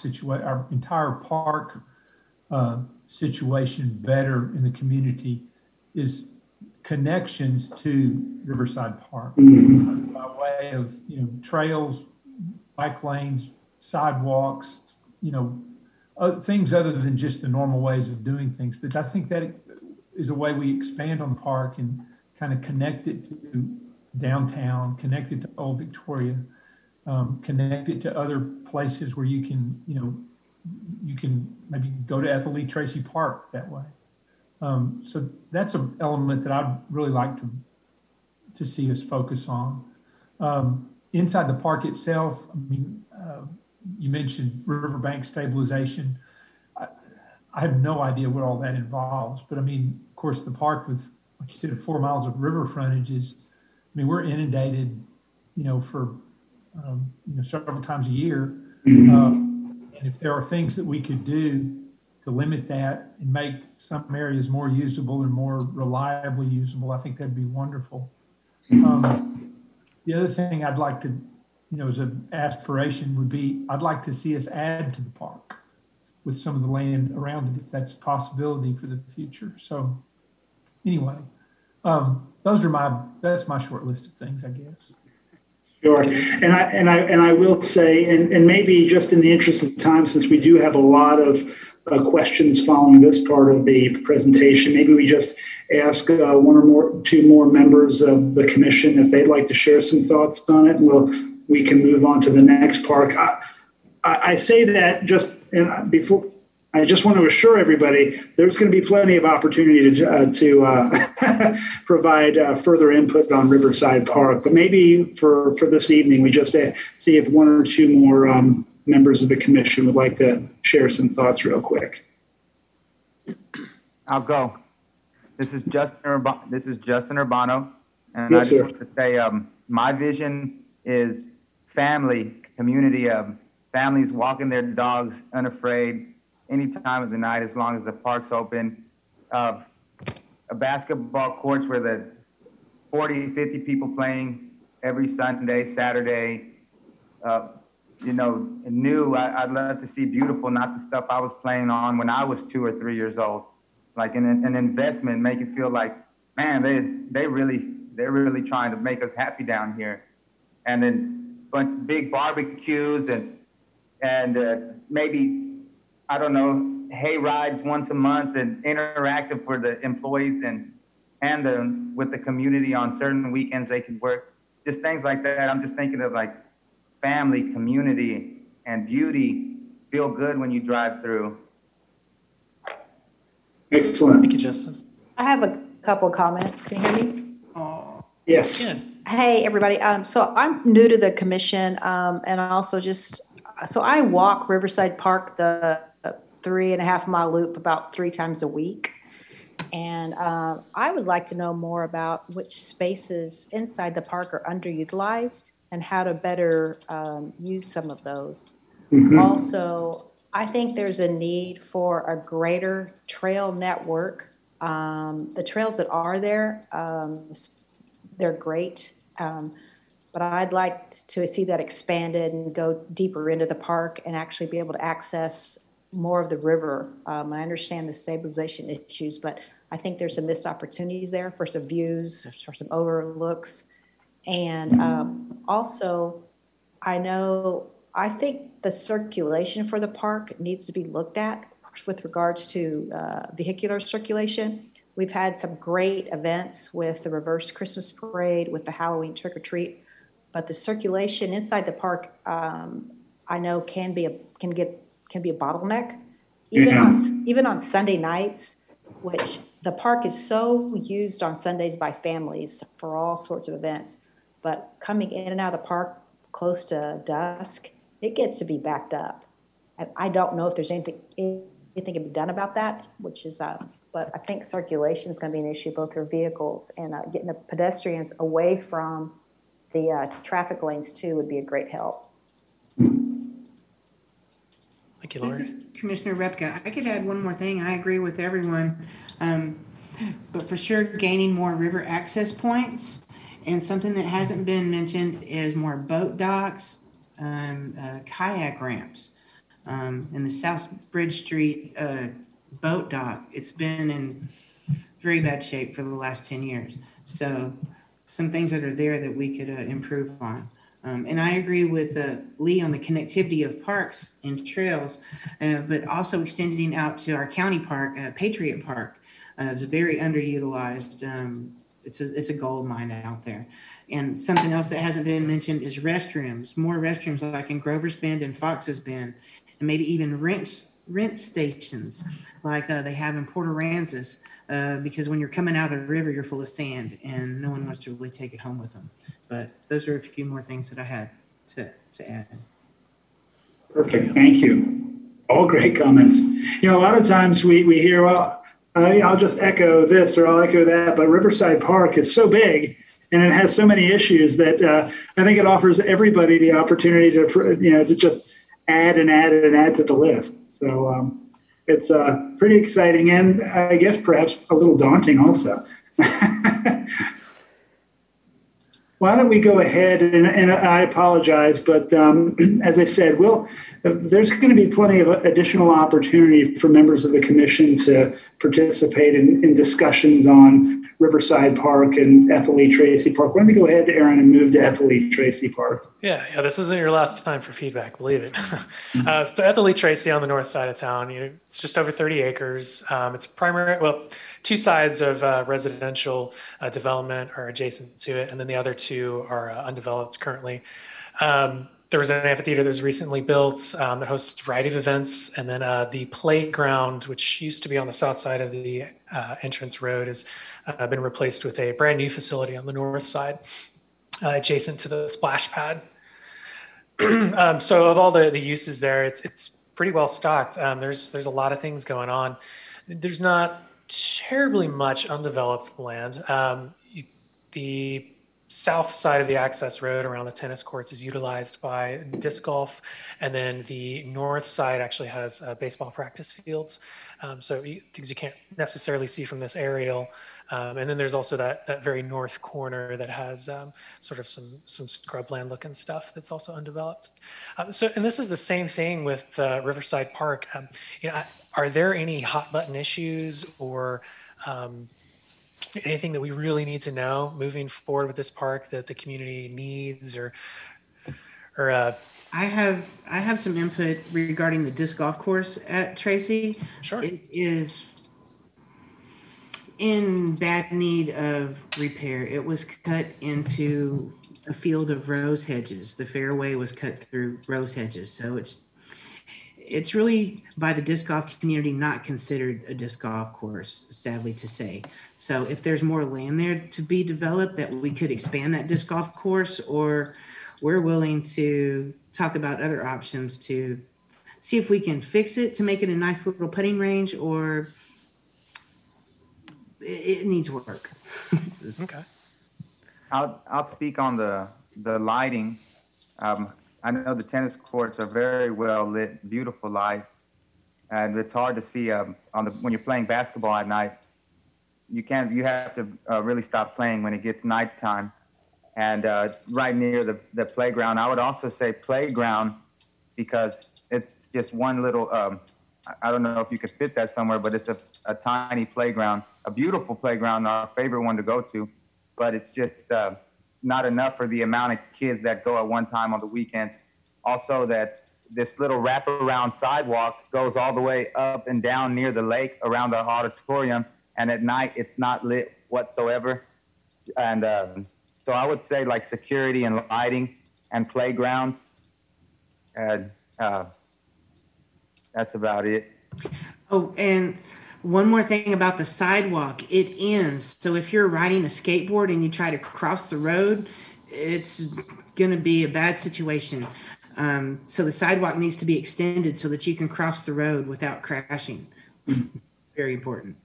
situation better in the community is connections to Riverside Park by way of trails, bike lanes, sidewalks, things other than just the normal ways of doing things. But I think that is a way we expand on the park and kind of connect it to downtown, connect it to Old Victoria, connect it to other places where you can maybe go to Ethel Lee Tracy Park that way. So that's an element that I'd really like to see us focus on. Inside the park itself, I mean, you mentioned riverbank stabilization. I have no idea what all that involves, but I mean, of course, the park with, like you said, 4 miles of river frontages. I mean, we're inundated, for several times a year. And if there are things that we could do to limit that and make some areas more usable and more reliably usable, I think that'd be wonderful. The other thing I'd like to, as an aspiration would be, I'd like to see us add to the park with some of the land around it, if that's a possibility for the future. So anyway, that's my short list of things, I guess. Sure. And I will say, and maybe just in the interest of time, since we do have a lot of questions following this part of the presentation, maybe we just ask two more members of the commission if they'd like to share some thoughts on it, and we can move on to the next park. I say that just before. I just want to assure everybody there's going to be plenty of opportunity to provide further input on Riverside Park. But maybe for this evening, we just see if one or two more members of the commission would like to share some thoughts real quick. I'll go. This is Justin Urbano, and Yes, I just sir. want to say my vision is family, community, families walking their dogs unafraid any time of the night as long as the park's open. A basketball courts where the 40, 50 people playing every Sunday, Saturday. New. I'd love to see beautiful, not the stuff I was playing on when I was 2 or 3 years old. Like an investment, make it feel like, man, they're really trying to make us happy down here. And then big barbecues and maybe, I don't know, hay rides once a month and interactive for the employees and with the community on certain weekends they can work. Just things like that. I'm just thinking of like family, community, and beauty. Feel good when you drive through. Excellent. Thank you, Justin. I have a couple comments. Can you hear me? Yes. Yeah. Hey, everybody. So I'm new to the commission, and also so I walk Riverside Park, the 3.5 mile loop, about 3 times a week. And I would like to know more about which spaces inside the park are underutilized and how to better use some of those. Also, I think there's a need for a greater trail network. The trails that are there, they're great. But I'd like to see that expanded and go deeper into the park and actually be able to access more of the river. I understand the stabilization issues, but I think there's some missed opportunities there for some views, for some overlooks. And also, I think the circulation for the park needs to be looked at with regards to vehicular circulation. We've had some great events with the reverse Christmas parade, with the Halloween trick or treat, but the circulation inside the park, I know can be a bottleneck, even on Sunday nights, which the park is so used on Sundays by families for all sorts of events. But coming in and out of the park close to dusk, it gets to be backed up. And I don't know if there's anything can be done about that, which is, but I think circulation is going to be an issue both for vehicles and getting the pedestrians away from the traffic lanes too would be a great help. Thank you, This Lori. is Commissioner Repka. I could add one more thing. I agree with everyone. But for sure, gaining more river access points. And something that hasn't been mentioned is more boat docks, kayak ramps. In the South Bridge Street boat dock, it's been in very bad shape for the last 10 years. So some things that are there that we could improve on. And I agree with Lee on the connectivity of parks and trails, but also extending out to our county park, Patriot Park. It's very underutilized. It's a gold mine out there. And something else that hasn't been mentioned is restrooms, more restrooms like in Grover's Bend and Fox's Bend, and maybe even rent stations like they have in Port Aransas, because when you're coming out of the river, you're full of sand and no one wants to really take it home with them. But those are a few more things that I had to add. Perfect. Thank you. All great comments. A lot of times we hear, well, I'll just echo this or I'll echo that, but Riverside Park is so big and it has so many issues that I think it offers everybody the opportunity to just add and add and add to the list. So it's pretty exciting and I guess perhaps a little daunting also. Why don't we go ahead and I apologize, but as I said, there's going to be plenty of additional opportunity for members of the commission to participate in discussions on Riverside Park and Ethel E. Tracy Park. Why don't we go ahead, Aaron, and move to Ethel E. Tracy Park? Yeah, this isn't your last time for feedback, believe it. So Ethel E. Tracy on the north side of town, it's just over 30 acres. It's two sides of residential development are adjacent to it, and then the other two are undeveloped currently. There was an amphitheater that was recently built that hosts a variety of events, and then the playground, which used to be on the south side of the entrance road, has been replaced with a brand new facility on the north side, adjacent to the splash pad. So of all the uses there, it's pretty well stocked. There's a lot of things going on. There's not terribly much undeveloped land. The south side of the access road around the tennis courts is utilized by disc golf, and then the north side actually has baseball practice fields. So things you can't necessarily see from this aerial. And then there's also that very north corner that has sort of some scrubland looking stuff that's also undeveloped. And this is the same thing with Riverside Park. Are there any hot button issues or anything that we really need to know moving forward with this park that the community needs or I have some input regarding the disc golf course at Tracy. Sure. It is in bad need of repair. It was cut into a field of rose hedges. The fairway was cut through rose hedges. So it's really by the disc golf community not considered a disc golf course, sadly to say. So if there's more land there to be developed that we could expand that disc golf course, or we're willing to talk about other options to see if we can fix it to make it a nice little putting range, or it needs work. Okay. I'll speak on the lighting. I know the tennis courts are very well lit, beautiful light, and it's hard to see when you're playing basketball at night. You have to really stop playing when it gets nighttime. And right near the playground, I would also say playground, because it's just one little I don't know if you could fit that somewhere, but it's a tiny playground, a beautiful playground, our favorite one to go to, but it's just not enough for the amount of kids that go at one time on the weekends. Also, that this little wraparound sidewalk goes all the way up and down near the lake around our auditorium, and at night it's not lit whatsoever. And so I would say like security and lighting and playground, and that's about it. Oh, and one more thing about the sidewalk, it ends. So if you're riding a skateboard and you try to cross the road, it's going to be a bad situation. So the sidewalk needs to be extended so that you can cross the road without crashing. Very important.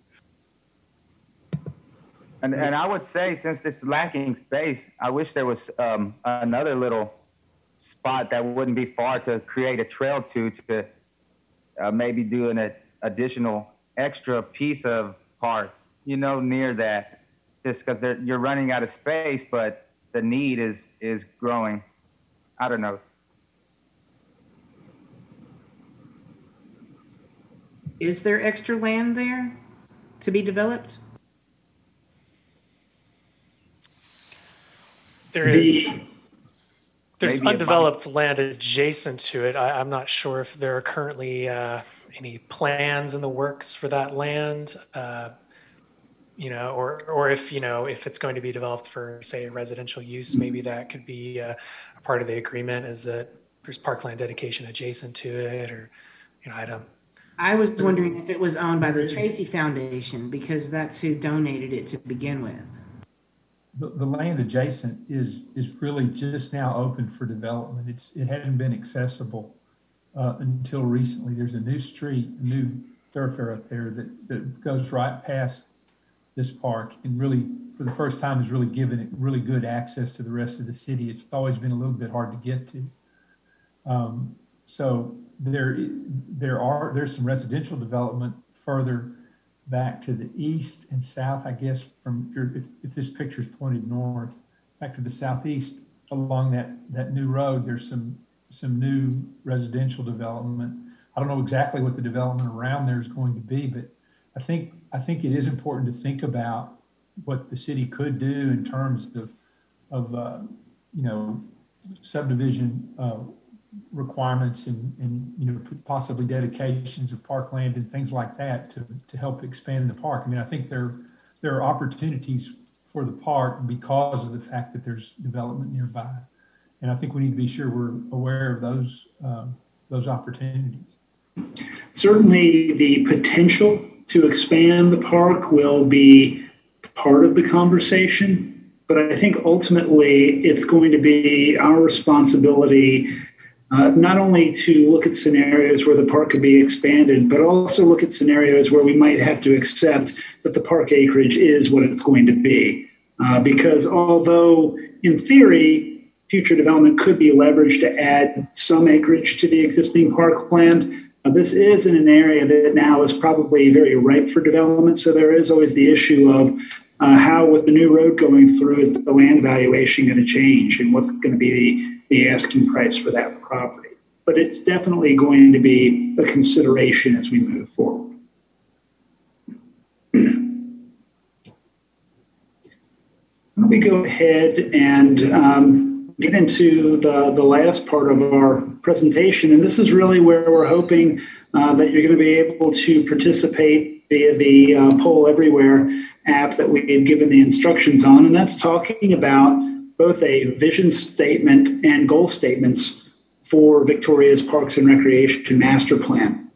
And I would say, since it's lacking space, I wish there was another little spot that wouldn't be far to create a trail to maybe do an additional extra piece of park, near that, just because you're running out of space, but the need is growing. I don't know. Is there extra land there to be developed? There's Maybe undeveloped land adjacent to it. I'm not sure if there are currently any plans in the works for that land, or if it's going to be developed for, say, residential use, maybe that could be a part of the agreement, is that there's parkland dedication adjacent to it, or, I was wondering if it was owned by the Tracy Foundation, because that's who donated it to begin with. The land adjacent is really just now open for development. It hadn't been accessible until recently. There's a new street, a new thoroughfare up there that goes right past this park, and really, for the first time, is really given it really good access to the rest of the city. It's always been a little bit hard to get to. So there's some residential development further back to the east and south, I guess, if this picture is pointed north, back to the southeast along that new road, there's some new residential development. I don't know exactly what the development around there is going to be, but I think it is important to think about what the city could do in terms of subdivision requirements and possibly dedications of parkland and things like that to help expand the park. I mean, I think there are opportunities for the park because of the fact that there's development nearby, and I think we need to be sure we're aware of those opportunities. Certainly, the potential to expand the park will be part of the conversation, but I think ultimately it's going to be our responsibility not only to look at scenarios where the park could be expanded, but also look at scenarios where we might have to accept that the park acreage is what it's going to be. Because although in theory, future development could be leveraged to add some acreage to the existing parkland, this is in an area that now is probably very ripe for development. So there is always the issue of how, with the new road going through, is the land valuation going to change, and what's going to be the asking price for that property. But it's definitely going to be a consideration as we move forward. Let me go ahead and get into the last part of our presentation. And this is really where we're hoping that you're going to be able to participate via the Poll Everywhere app that we had given the instructions on. And that's talking about both a vision statement and goal statements for Victoria's Parks and Recreation Master Plan.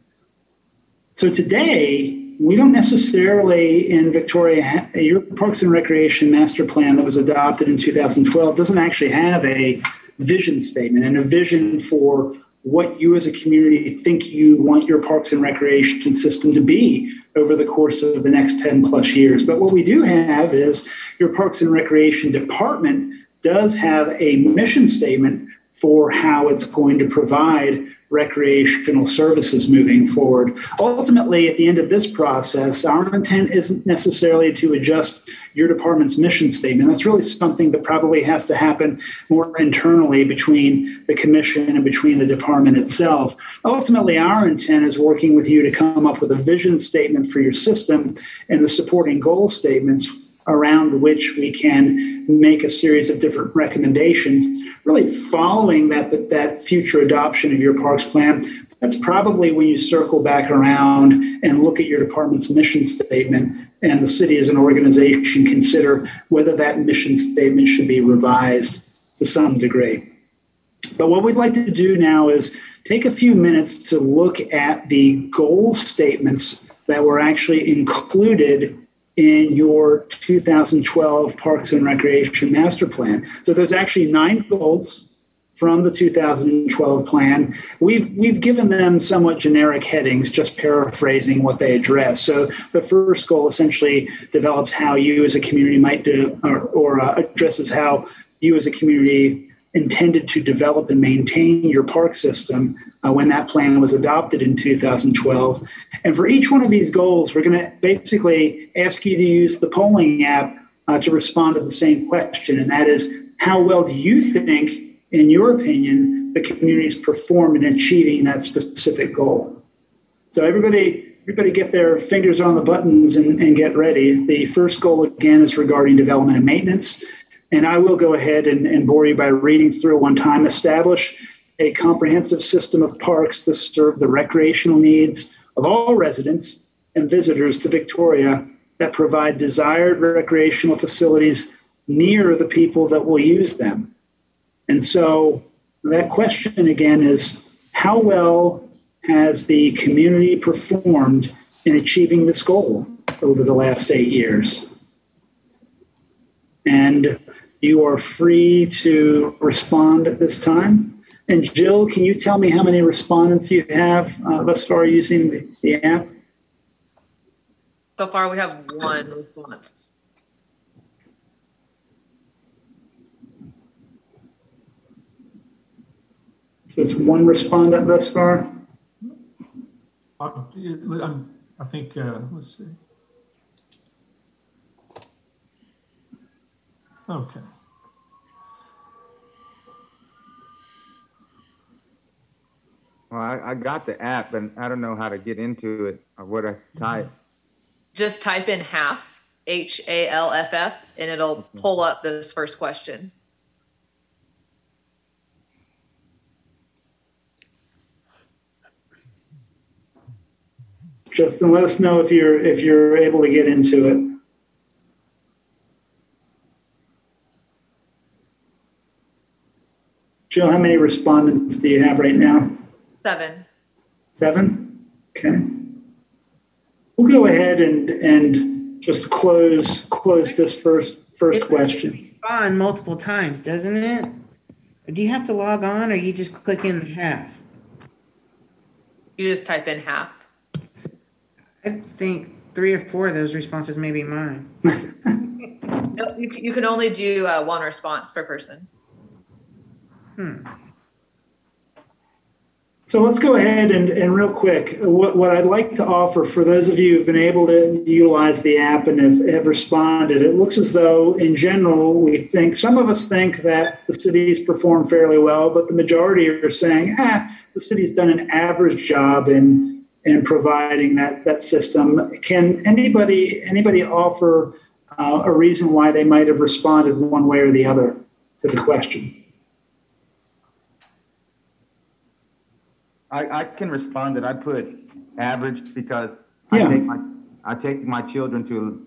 So today, we don't necessarily in Victoria, your Parks and Recreation Master Plan that was adopted in 2012 doesn't actually have a vision statement and a vision for what you as a community think you want your Parks and Recreation system to be over the course of the next 10 plus years. But what we do have is your Parks and Recreation Department does have a mission statement for how it's going to provide recreational services moving forward. Ultimately, at the end of this process, our intent isn't necessarily to adjust your department's mission statement. That's really something that probably has to happen more internally between the commission and between the department itself. Ultimately, our intent is working with you to come up with a vision statement for your system and the supporting goal statements around which we can make a series of different recommendations, really following that future adoption of your parks plan. That's probably when you circle back around and look at your department's mission statement, and the city as an organization consider whether that mission statement should be revised to some degree. But what we'd like to do now is take a few minutes to look at the goal statements that were actually included in your 2012 Parks and Recreation Master Plan. So there's actually 9 goals from the 2012 plan. We've given them somewhat generic headings, just paraphrasing what they address. So the first goal essentially develops how you as a community might do, or addresses how you as a community intended to develop and maintain your park system when that plan was adopted in 2012. And for each one of these goals, we're going to basically ask you to use the polling app to respond to the same question. And that is, how well do you think, in your opinion, the community's performed in achieving that specific goal? So everybody get their fingers on the buttons and get ready. The first goal, again, is regarding development and maintenance. And I will go ahead and bore you by reading through one time. Establish a comprehensive system of parks to serve the recreational needs of all residents and visitors to Victoria that provide desired recreational facilities near the people that will use them. And so that question again is, how well has the community performed in achieving this goal over the last 8 years? And you are free to respond at this time. And Jill, can you tell me how many respondents you have thus far using the app? So far, we have 1 response. So it's 1 respondent thus far? I think, let's see. Okay. Well, I got the app, and I don't know how to get into it or what I type. Just type in HALFF, HALFF, and it'll pull up this first question. Justin, let us know if you're able to get into it. Jill, how many respondents do you have right now? 7. 7? Okay. We'll go ahead and just close this first question. Respond multiple times, doesn't it? Or do you have to log on, or you just click in the half? You just type in HALFF. I think 3 or 4 of those responses may be mine. No, you can only do 1 response per person. So let's go ahead and real quick, what I'd like to offer for those of you who've been able to utilize the app and have responded, it looks as though in general, some of us think that the city's performed fairly well, but the majority are saying, the city's done an average job in providing that system. Can anybody offer a reason why they might have responded one way or the other to the question? I can respond that I put average because Yeah. I take my children to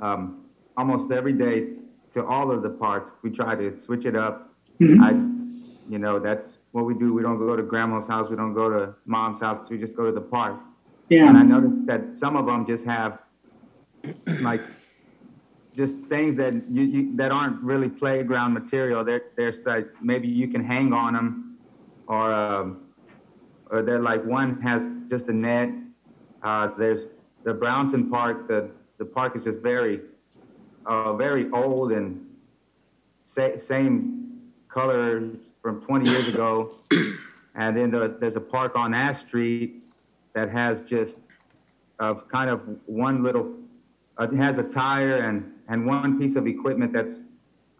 almost every day to all of the parks. We try to switch it up. Mm-hmm. That's what we do. We don't go to grandma's house. We don't go to mom's house. We just go to the parks. Yeah. And I noticed that some of them just have like just things that that aren't really playground material. They're like maybe you can hang on them, or they're like one has just a net. There's the Brownson Park. The park is just very old and same color from 20 years ago. And then there's a park on Ash Street that has just kind of one little, it has a tire and one piece of equipment that's,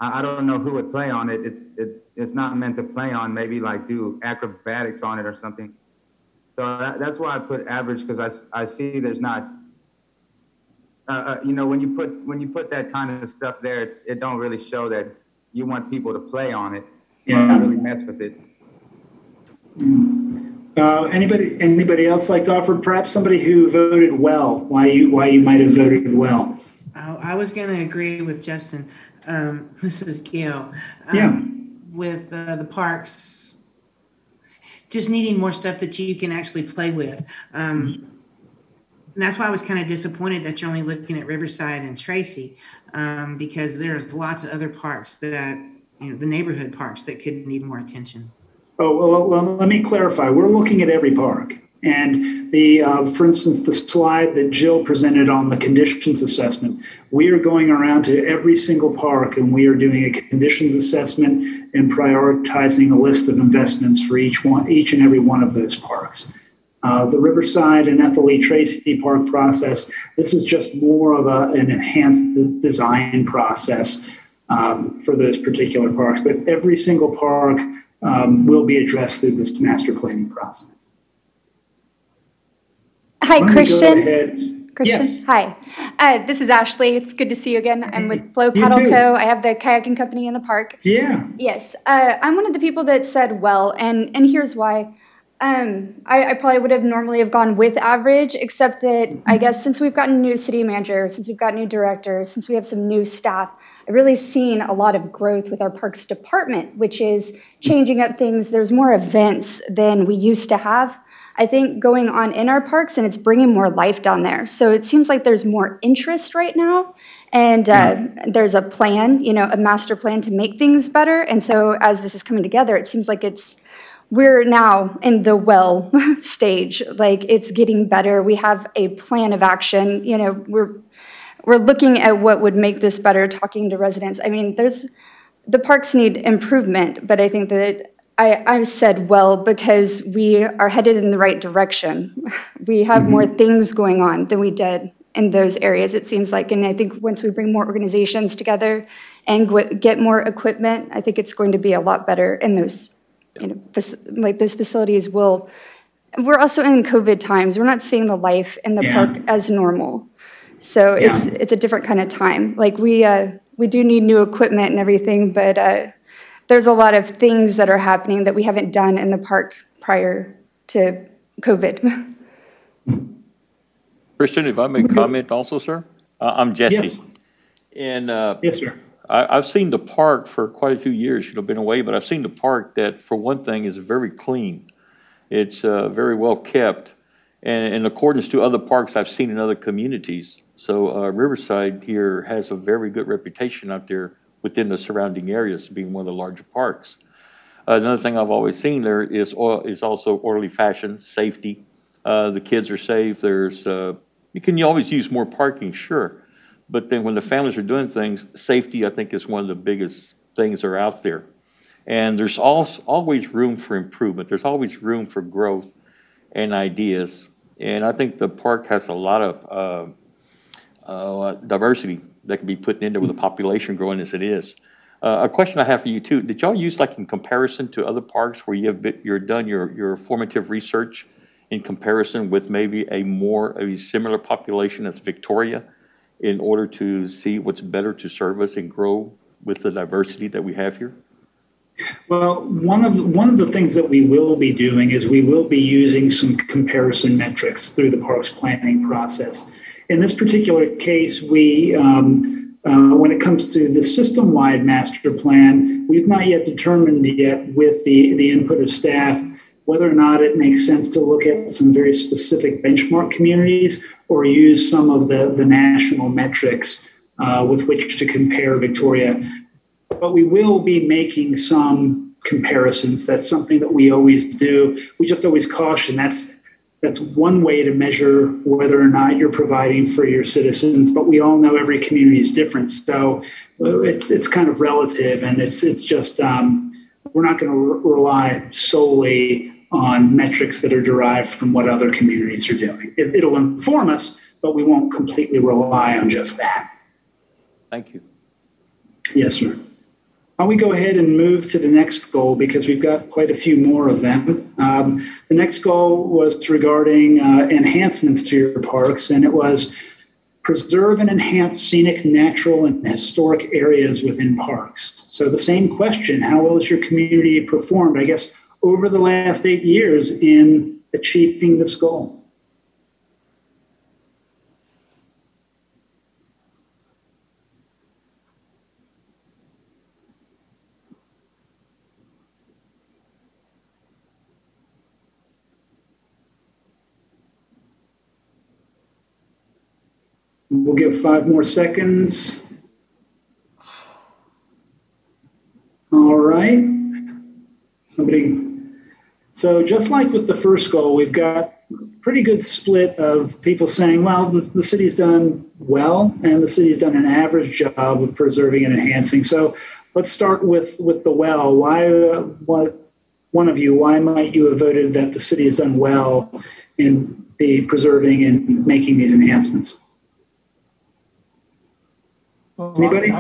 I don't know who would play on it. It's not meant to play on, maybe like do acrobatics on it or something. So that's why I put average, because I see there's not, you know, when you put that kind of stuff there, it don't really show that you want people to play on it. Yeah. Or really mess with it. Anybody else like to offer? Perhaps somebody who voted well. Why you might have voted well. I was going to agree with Justin. This is Gail. Yeah. With the parks, just needing more stuff that you can actually play with. And that's why I was kind of disappointed that you're only looking at Riverside and Tracy, because there's lots of other parks that, you know, the neighborhood parks that could need more attention. Oh, well, let me clarify. We're looking at every park. And for instance, the slide that Jill presented on the conditions assessment, we are going around to every single park and we are doing a conditions assessment and prioritizing a list of investments for each and every one of those parks. The Riverside and Ethel E. Tracy Park process, this is just more of an enhanced design process for those particular parks. But every single park will be addressed through this master planning process. Hi, Christian. Christian, Yes. hi. This is Ashley. It's good to see you again. I'm with Flow You Paddle too. Co. I have the kayaking company in the park. Yeah. Yes, I'm one of the people that said well, and here's why. I probably would have normally have gone with average, except that I guess since we've gotten a new city manager, since we've got new directors, since we have some new staff, I've really seen a lot of growth with our parks department, which is changing up things. There's more events than we used to have, I think, going on in our parks, and it's bringing more life down there. So it seems like there's more interest right now, and there's a plan, you know, a master plan to make things better. And so as this is coming together, it seems like we're now in the well stage, like it's getting better. We have a plan of action. You know, we're looking at what would make this better, talking to residents. I mean, the parks need improvement, but I think that I said well because we are headed in the right direction. We have more things going on than we did in those areas, it seems like. And I think once we bring more organizations together and get more equipment, I think it's going to be a lot better in those, you know, like those facilities will. We're also in COVID times. We're not seeing the life in the park as normal. So it's a different kind of time. Like we do need new equipment and everything, but there's a lot of things that are happening that we haven't done in the park prior to COVID. Christian, if I may comment also, sir? I'm Jesse. Yes. And Yes, sir. I've seen the park for quite a few years, been away, but I've seen the park that, for one thing, is very clean. It's very well kept, and in accordance to other parks I've seen in other communities. So Riverside here has a very good reputation out there within the surrounding areas, being one of the larger parks. Another thing I've always seen there is also orderly fashion, safety. The kids are safe. You can always use more parking, sure. But then when the families are doing things, safety, I think, is one of the biggest things that are out there. And there's always room for improvement. There's always room for growth and ideas. And I think the park has a lot of diversity that can be put in there with the population growing as it is. A question I have for you too, did y'all use, like, in comparison to other parks where you've done your formative research in comparison with maybe a similar population as Victoria, in order to see what's better to serve us and grow with the diversity that we have here? Well, one of the things that we will be doing is we will be using some comparison metrics through the parks planning process. In this particular case, we, when it comes to the system-wide master plan, we've not yet determined with the input of staff whether or not it makes sense to look at some very specific benchmark communities or use some of the national metrics with which to compare Victoria. But we will be making some comparisons. That's something that we always do. We just always caution that's one way to measure whether or not you're providing for your citizens. But we all know every community is different, so it's kind of relative, and it's just we're not going to rely solely on metrics that are derived from what other communities are doing. It'll inform us, but we won't completely rely on just that. Thank you. Yes, sir. Why don't we go ahead and move to the next goal because we've got quite a few more of them. The next goal was regarding enhancements to your parks, and it was preserve and enhance scenic, natural, and historic areas within parks. So the same question, how well has your community performed, I guess, over the last 8 years in achieving this goal? We'll give 5 more seconds. All right. So just like with the first goal, we've got a pretty good split of people saying, well, the city's done well, and the city's done an average job of preserving and enhancing. So let's start with the well. One of you, why might you have voted that the city has done well in the preserving and making these enhancements? Well, Anybody?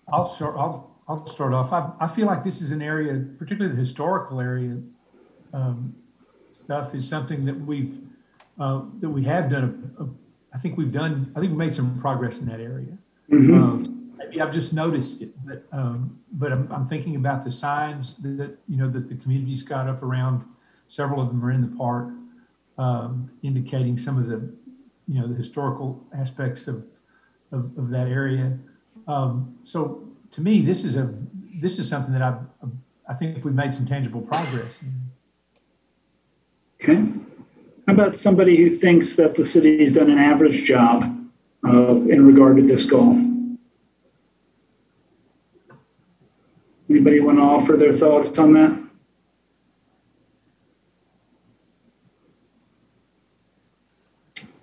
I'll start off. I feel like this is an area, particularly the historical area stuff, is something that we have done. I think we've made some progress in that area. Mm-hmm. Maybe I've just noticed it, but I'm thinking about the signs that the community's got up around. Several of them are in the park, indicating some of the the historical aspects of that area. So to me, this is something that I think we've made some tangible progress in. Okay. How about somebody who thinks that the city's done an average job in regard to this goal? Anybody want to offer their thoughts on that?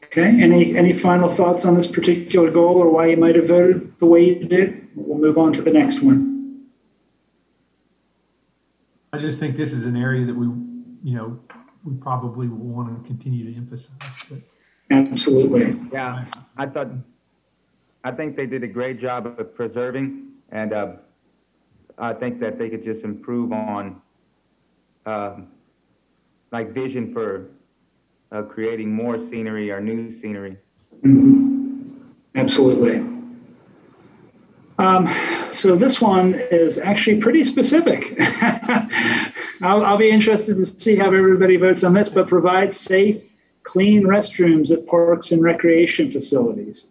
Okay, any final thoughts on this particular goal or why you might have voted the way you did? We'll move on to the next one. I just think this is an area that we probably will want to continue to emphasize. But. Absolutely. Yeah, I think they did a great job of preserving, and I think that they could just improve on like vision for creating more scenery or new scenery. Mm-hmm. Absolutely. So this one is actually pretty specific. I'll be interested to see how everybody votes on this, but provide safe, clean restrooms at parks and recreation facilities.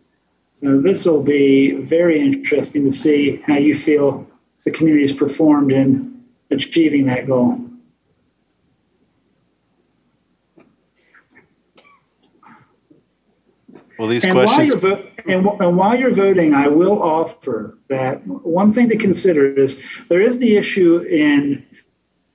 So this will be very interesting to see how you feel the community has performed in achieving that goal. Well, these questions. While you're voting, I will offer that one thing to consider is there is the issue in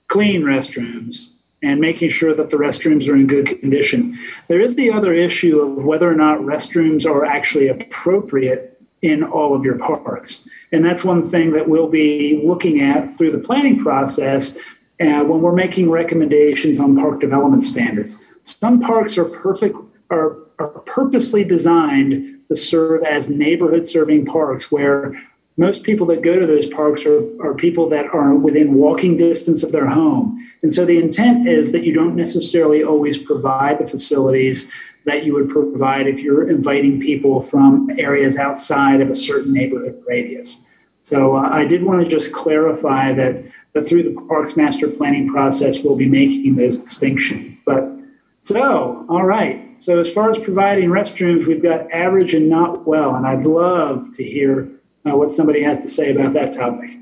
clean restrooms and making sure that the restrooms are in good condition. There is the other issue of whether or not restrooms are actually appropriate in all of your parks. And that's one thing that we'll be looking at through the planning process when we're making recommendations on park development standards. Some parks are purposely designed to serve as neighborhood serving parks where most people that go to those parks are people that are within walking distance of their home. And so the intent is that you don't necessarily always provide the facilities that you would provide if you're inviting people from areas outside of a certain neighborhood radius. So I did want to just clarify that through the Parks Master Planning process, we'll be making those distinctions. All right. So as far as providing restrooms, we've got average and not well, and I'd love to hear what somebody has to say about that topic.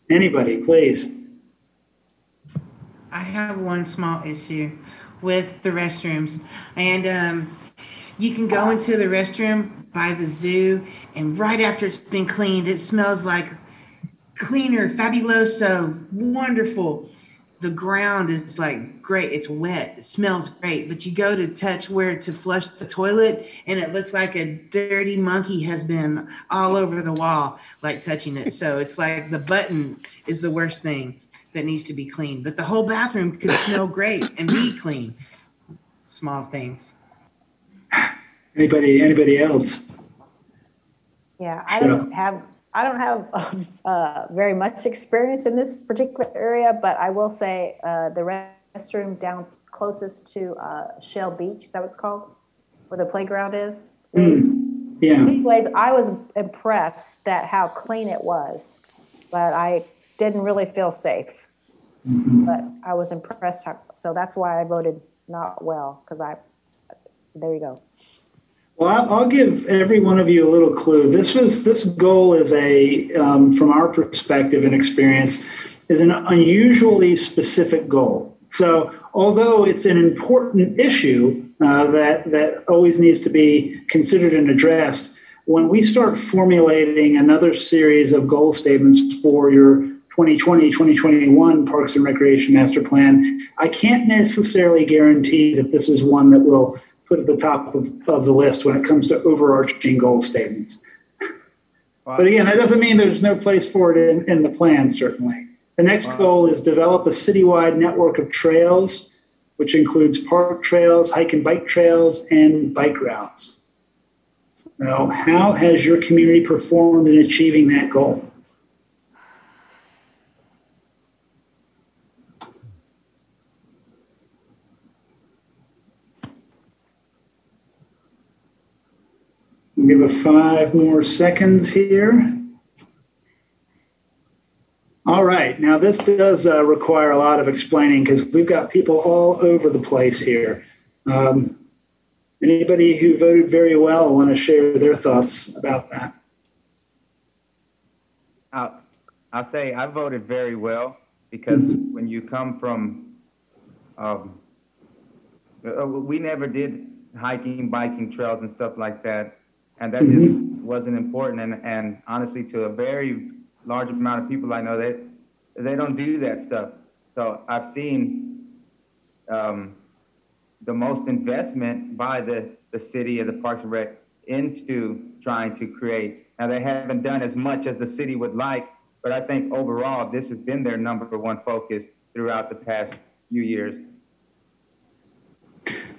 Anybody, please. I have one small issue with the restrooms, and you can go into the restroom by the zoo, and right after it's been cleaned, it smells like cleaner, fabuloso, wonderful. the ground is like great. It's wet. It smells great. But you go to touch where to flush the toilet and it looks like a dirty monkey has been all over the wall, like touching it. So it's like the button is the worst thing that needs to be cleaned. But the whole bathroom could smell great and be clean. Small things. Anybody else? Yeah, I don't have very much experience in this particular area, but I will say the restroom down closest to Shell Beach, is that what it's called? Where the playground is? Yeah. Anyways, I was impressed at how clean it was, but I didn't really feel safe. But I was impressed, so that's why I voted not well, because there you go. Well, I'll give every one of you a little clue. This goal is from our perspective and experience, is an unusually specific goal. So although it's an important issue that always needs to be considered and addressed, when we start formulating another series of goal statements for your 2020-2021 Parks and Recreation Master Plan, I can't necessarily guarantee that this is one that will put at the top of the list when it comes to overarching goal statements. Wow. But again, that doesn't mean there's no place for it in the plan, certainly. The next goal is develop a citywide network of trails, which includes park trails, hike and bike trails, and bike routes. So how has your community performed in achieving that goal? Give it 5 more seconds here. All right, now this does require a lot of explaining because we've got people all over the place here. Anybody who voted very well want to share their thoughts about that? I'll say I voted very well because when you come from, we never did hiking, biking trails and stuff like that. And that just wasn't important. And honestly, to a very large amount of people I know, they don't do that stuff. So I've seen the most investment by the city of the Parks and Rec into trying to create. Now, they haven't done as much as the city would like, but I think overall, this has been their #1 focus throughout the past few years.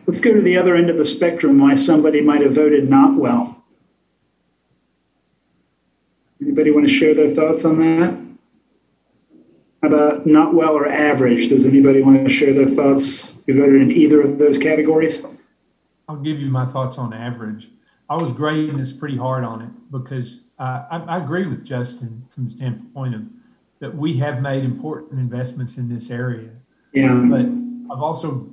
Let's go to the other end of the spectrum, why somebody might have voted not well. Anybody want to share their thoughts on that? How about not well or average? Does anybody want to share their thoughts? You voted in either of those categories? I'll give you my thoughts on average. I was grading this pretty hard on it because I agree with Justin from the standpoint of that we have made important investments in this area. Yeah. But I also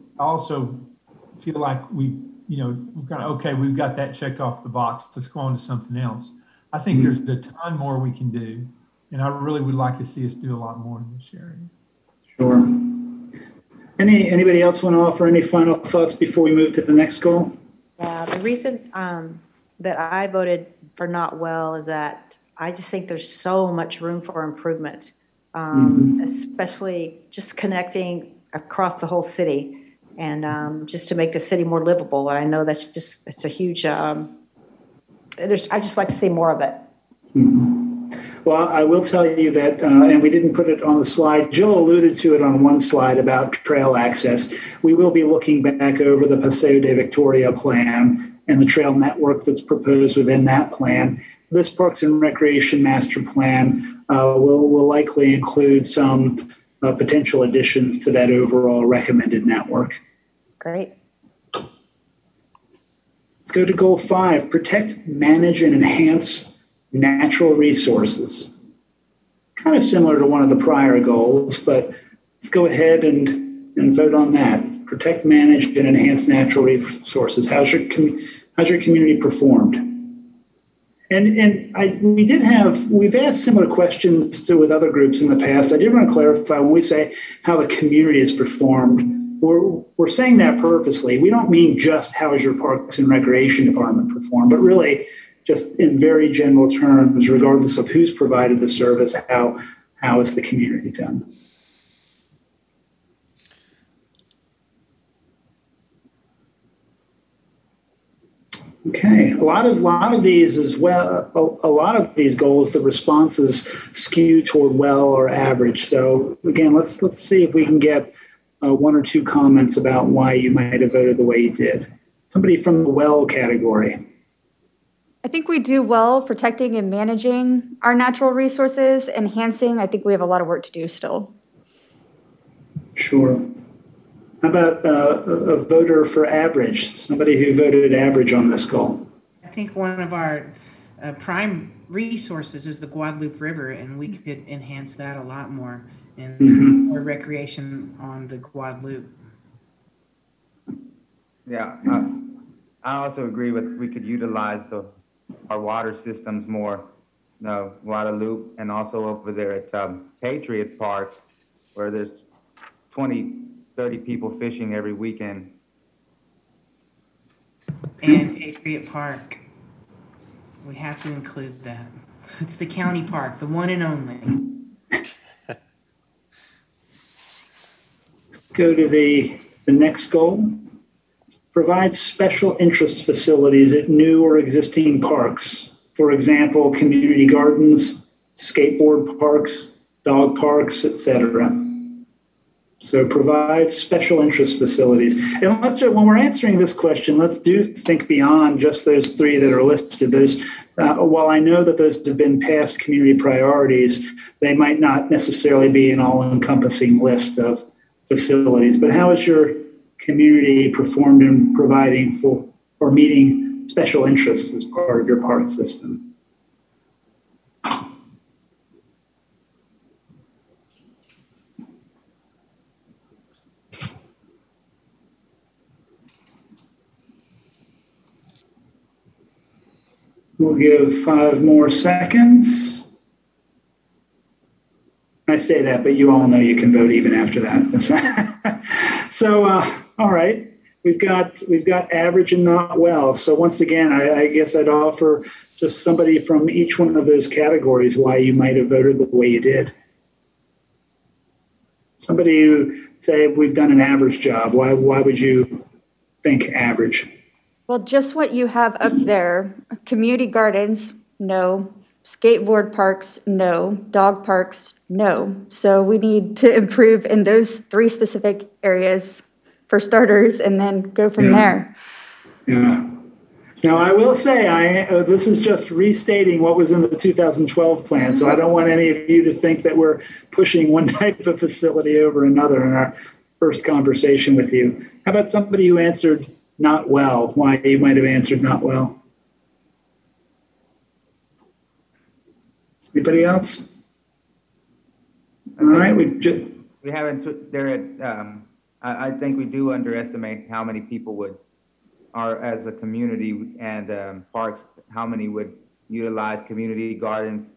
feel like we're kind of, okay, we've got that checked off the box. Let's go on to something else. I think there's a ton more we can do, and I really would like to see us do a lot more in this area. Sure. Anybody else want to offer any final thoughts before we move to the next goal? Yeah, the reason that I voted for not well is that I just think there's so much room for improvement, especially just connecting across the whole city and just to make the city more livable. And I know it's a huge I just like to see more of it. Well, I will tell you that, and we didn't put it on the slide, Jill alluded to it on one slide about trail access. We will be looking back over the Paseo de Victoria plan and the trail network that's proposed within that plan. This Parks and Recreation Master Plan will likely include some potential additions to that overall recommended network. Great. Let's go to goal 5, protect, manage, and enhance natural resources. Kind of similar to one of the prior goals, but let's go ahead and vote on that. Protect, manage, and enhance natural resources. How's your community performed? We've asked similar questions with other groups in the past. I did want to clarify when we say how the community has performed, we're saying that purposely. We don't mean just how has your Parks and Recreation Department performed, but really just in very general terms, regardless of who's provided the service, how has the community done? Okay, a lot of these as well. A lot of these goals, the responses skew toward well or average. So again, let's see if we can get one or two comments about why you might have voted the way you did. Somebody from the well category. I think we do well protecting and managing our natural resources. Enhancing, I think we have a lot of work to do still. Sure. How about a voter for average? Somebody who voted average on this goal. I think one of our prime resources is the Guadalupe River, and we could enhance that a lot more and more recreation on the Guadalupe. Yeah, I also agree with we could utilize our water systems more. Guadalupe, and also over there at Patriot Park, where there's 20-30 people fishing every weekend. And Patriot Park, we have to include that. It's the county park, the one and only. Let's go to the next goal. Provide special interest facilities at new or existing parks. For example, community gardens, skateboard parks, dog parks, etc. So provide special interest facilities. And when we're answering this question, let's think beyond just those three that are listed. While I know that those have been past community priorities, they might not necessarily be an all-encompassing list of facilities. But how has your community performed in providing full or meeting special interests as part of your park system? We'll give 5 more seconds. I say that, but you all know you can vote even after that. So, all right, we've got average and not well. So once again, I guess I'd offer just somebody from each one of those categories why you might have voted the way you did. Somebody who say we've done an average job. Why would you think average? Well, just what you have up there, community gardens, no. Skateboard parks, no. Dog parks, no. So we need to improve in those 3 specific areas for starters and then go from there. Yeah. Now, I will say, this is just restating what was in the 2012 plan, so I don't want any of you to think that we're pushing one type of facility over another in our first conversation with you. How about somebody who answered not well? Why you might have answered not well? Anybody else? All right, we haven't. I think we do underestimate how many people are as a community and parks. How many would utilize community gardens,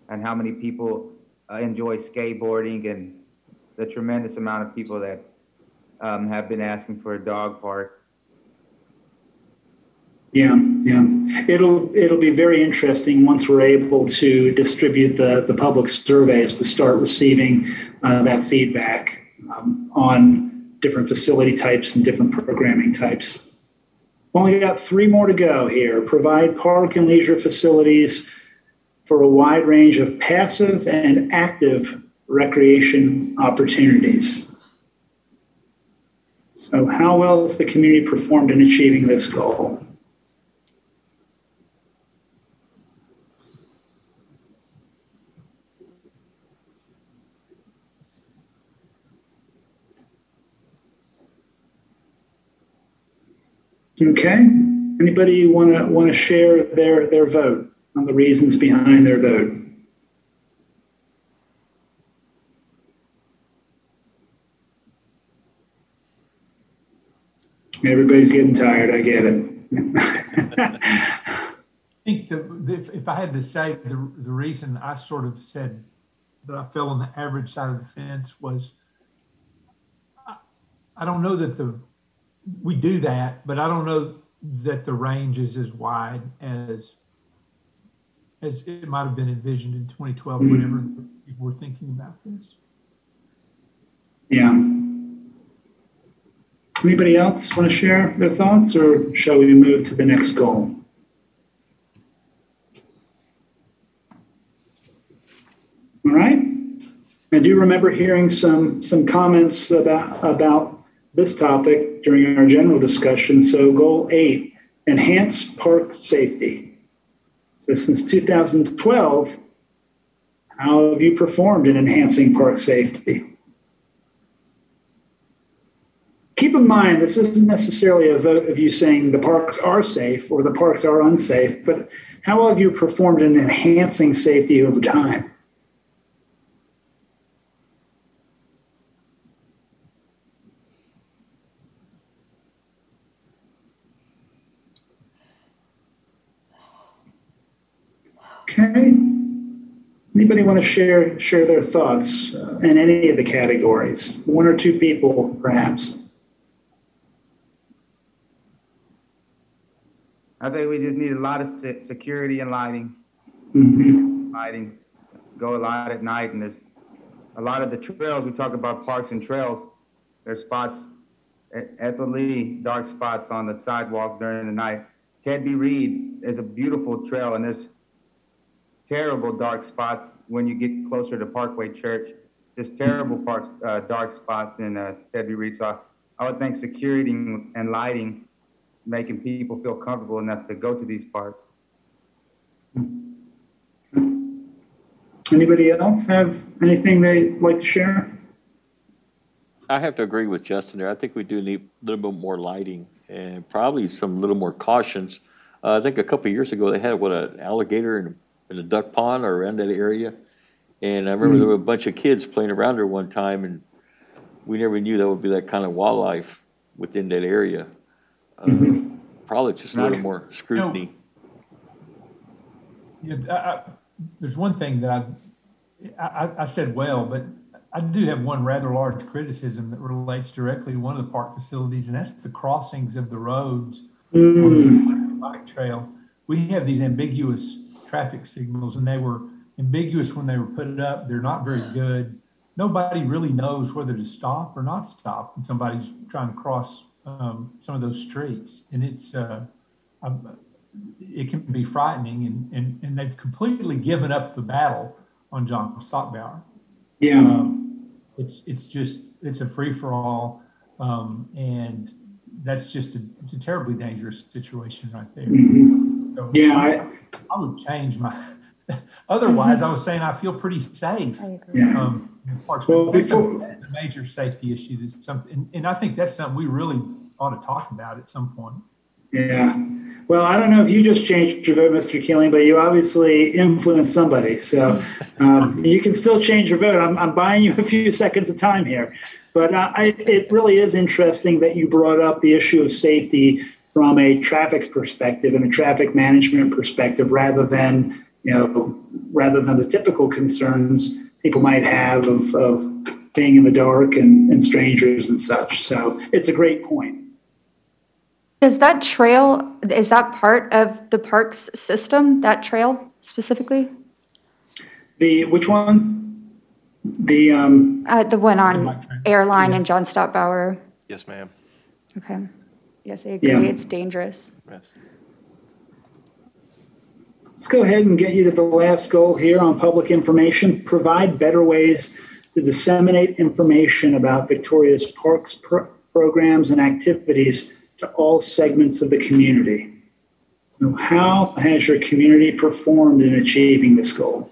and how many people enjoy skateboarding, and the tremendous amount of people that have been asking for a dog park. Yeah. It'll be very interesting once we're able to distribute the public surveys to start receiving that feedback on different facility types and different programming types. Only got 3 more to go here. Provide park and leisure facilities for a wide range of passive and active recreation opportunities. So how well has the community performed in achieving this goal? Okay. Anybody want to share their vote on the reasons behind their vote? Everybody's getting tired. I get it. I think if I had to say the reason I sort of said that I fell on the average side of the fence was I don't know that we do that, but I don't know that the range is as wide as it might have been envisioned in 2012, whenever people were thinking about this. Yeah. Anybody else want to share their thoughts, or shall we move to the next goal? All right. I do remember hearing some comments about this topic during our general discussion. So goal 8, enhance park safety. So since 2012, how have you performed in enhancing park safety? Keep in mind, this isn't necessarily a vote of you saying the parks are safe or the parks are unsafe, but how have you performed in enhancing safety over time? Okay. Anybody want to share their thoughts in any of the categories? 1 or 2 people, perhaps. I think we just need a lot of security and lighting. Mm-hmm. Lighting, go a lot at night, and there's a lot of the trails. We talk about parks and trails. There's spots at the Lee, dark spots on the sidewalk during the night. Ted B. Reed is a beautiful trail, and there's terrible dark spots when you get closer to Parkway Church. Just terrible dark spots in Ted B. Reed. So I would think security and lighting, making people feel comfortable enough to go to these parks. Anybody else have anything they'd like to share? I have to agree with Justin there. I think we do need a little bit more lighting and probably some little more cautions. I think a couple of years ago they had an alligator in a duck pond or around that area. And I remember there were a bunch of kids playing around there one time, and we never knew there would be that kind of wildlife within that area. Probably just a little more scrutiny. There's one thing that I said well, but I do have one rather large criticism that relates directly to one of the park facilities, and that's the crossings of the roads on the bike trail. We have these ambiguous traffic signals, and they were ambiguous when they were put up. They're not very good. Nobody really knows whether to stop or not stop when somebody's trying to cross some of those streets, and it can be frightening, and they've completely given up the battle on John Stockbauer. Yeah. It's a free-for-all, and that's just it's a terribly dangerous situation right there. Mm-hmm. So yeah, I would change my. Otherwise, I was saying I feel pretty safe. Yeah. Well, that's a major safety issue. That's something, and I think that's something we really ought to talk about at some point. Yeah. Well, I don't know if you just changed your vote, Mr. Keeling, but you obviously influenced somebody. So you can still change your vote. I'm buying you a few seconds of time here. But it really is interesting that you brought up the issue of safety from a traffic perspective and a traffic management perspective, rather than the typical concerns people might have of being in the dark and strangers and such. So it's a great point. Is that trail, is that part of the parks system, that trail specifically? Which one? The one on Airline and John Stockbauer. Yes, ma'am. Okay. Yes, I agree. Yeah. It's dangerous. Yes. Let's go ahead and get you to the last goal here on public information. Provide better ways to disseminate information about Victoria's parks programs and activities to all segments of the community. So how has your community performed in achieving this goal?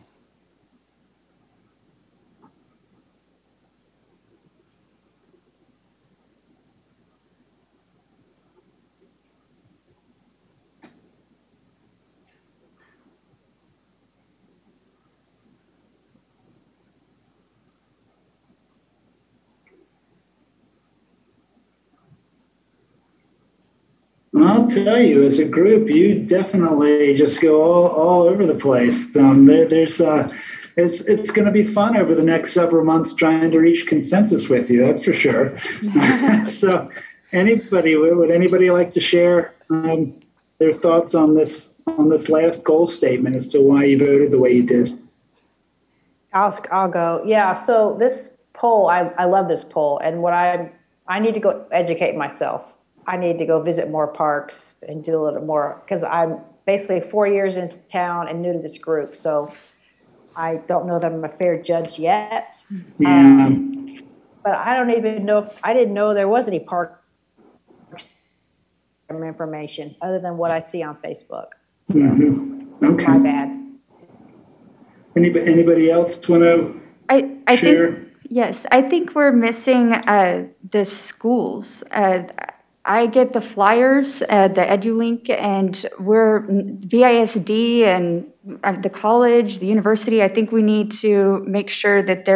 I'll tell you, as a group, you definitely just go all over the place. It's going to be fun over the next several months trying to reach consensus with you. That's for sure. So, would anybody like to share their thoughts on this last goal statement as to why you voted the way you did? I'll go. Yeah. So this poll, I love this poll, and what I'm I need to go educate myself. I need to go visit more parks and do a little more, because I'm basically 4 years into town and new to this group. So I don't know that I'm a fair judge yet. Yeah. But I don't even know if, I didn't know there was any parks information other than what I see on Facebook. So that's Okay. my bad. Anybody else want to I share? think, yes, I think we're missing the schools. I get the flyers, the EduLink, and we're VISD and the college, the university. I think we need to make sure that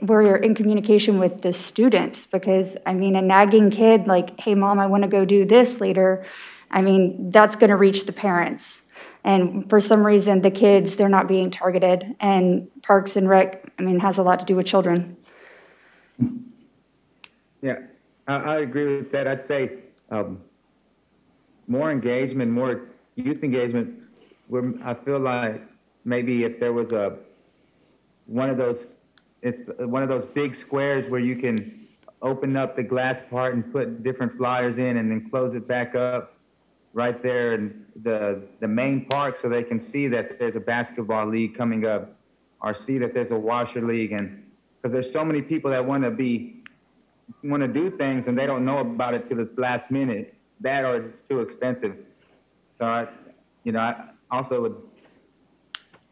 we're in communication with the students, because I mean, a nagging kid like, hey mom, I want to go do this later. I mean, that's going to reach the parents. And for some reason, the kids, they're not being targeted. And Parks and Rec, I mean, has a lot to do with children. Yeah, I agree with that. I'd say more engagement, more youth engagement. I feel like maybe if there was one of those big squares where you can open up the glass part and put different flyers in and then close it back up right there in the main park, so they can see that there's a basketball league coming up, or see that there's a washer league. And because there's so many people that want to do things and they don't know about it till it's last minute, that or it's too expensive. So I also would.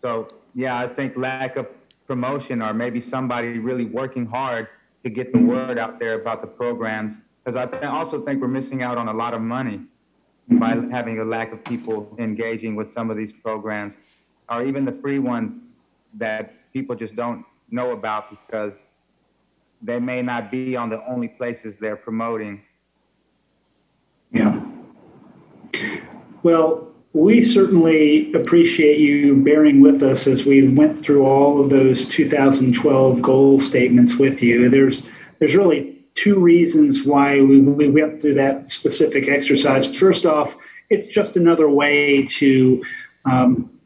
So yeah, I think lack of promotion, or maybe somebody really working hard to get the word out there about the programs, because I also think we're missing out on a lot of money by having a lack of people engaging with some of these programs, or even the free ones that people just don't know about because they may not be on the only places they're promoting. Yeah. Well, we certainly appreciate you bearing with us as we went through all of those 2012 goal statements with you. There's really two reasons why we went through that specific exercise. First off, it's just another way to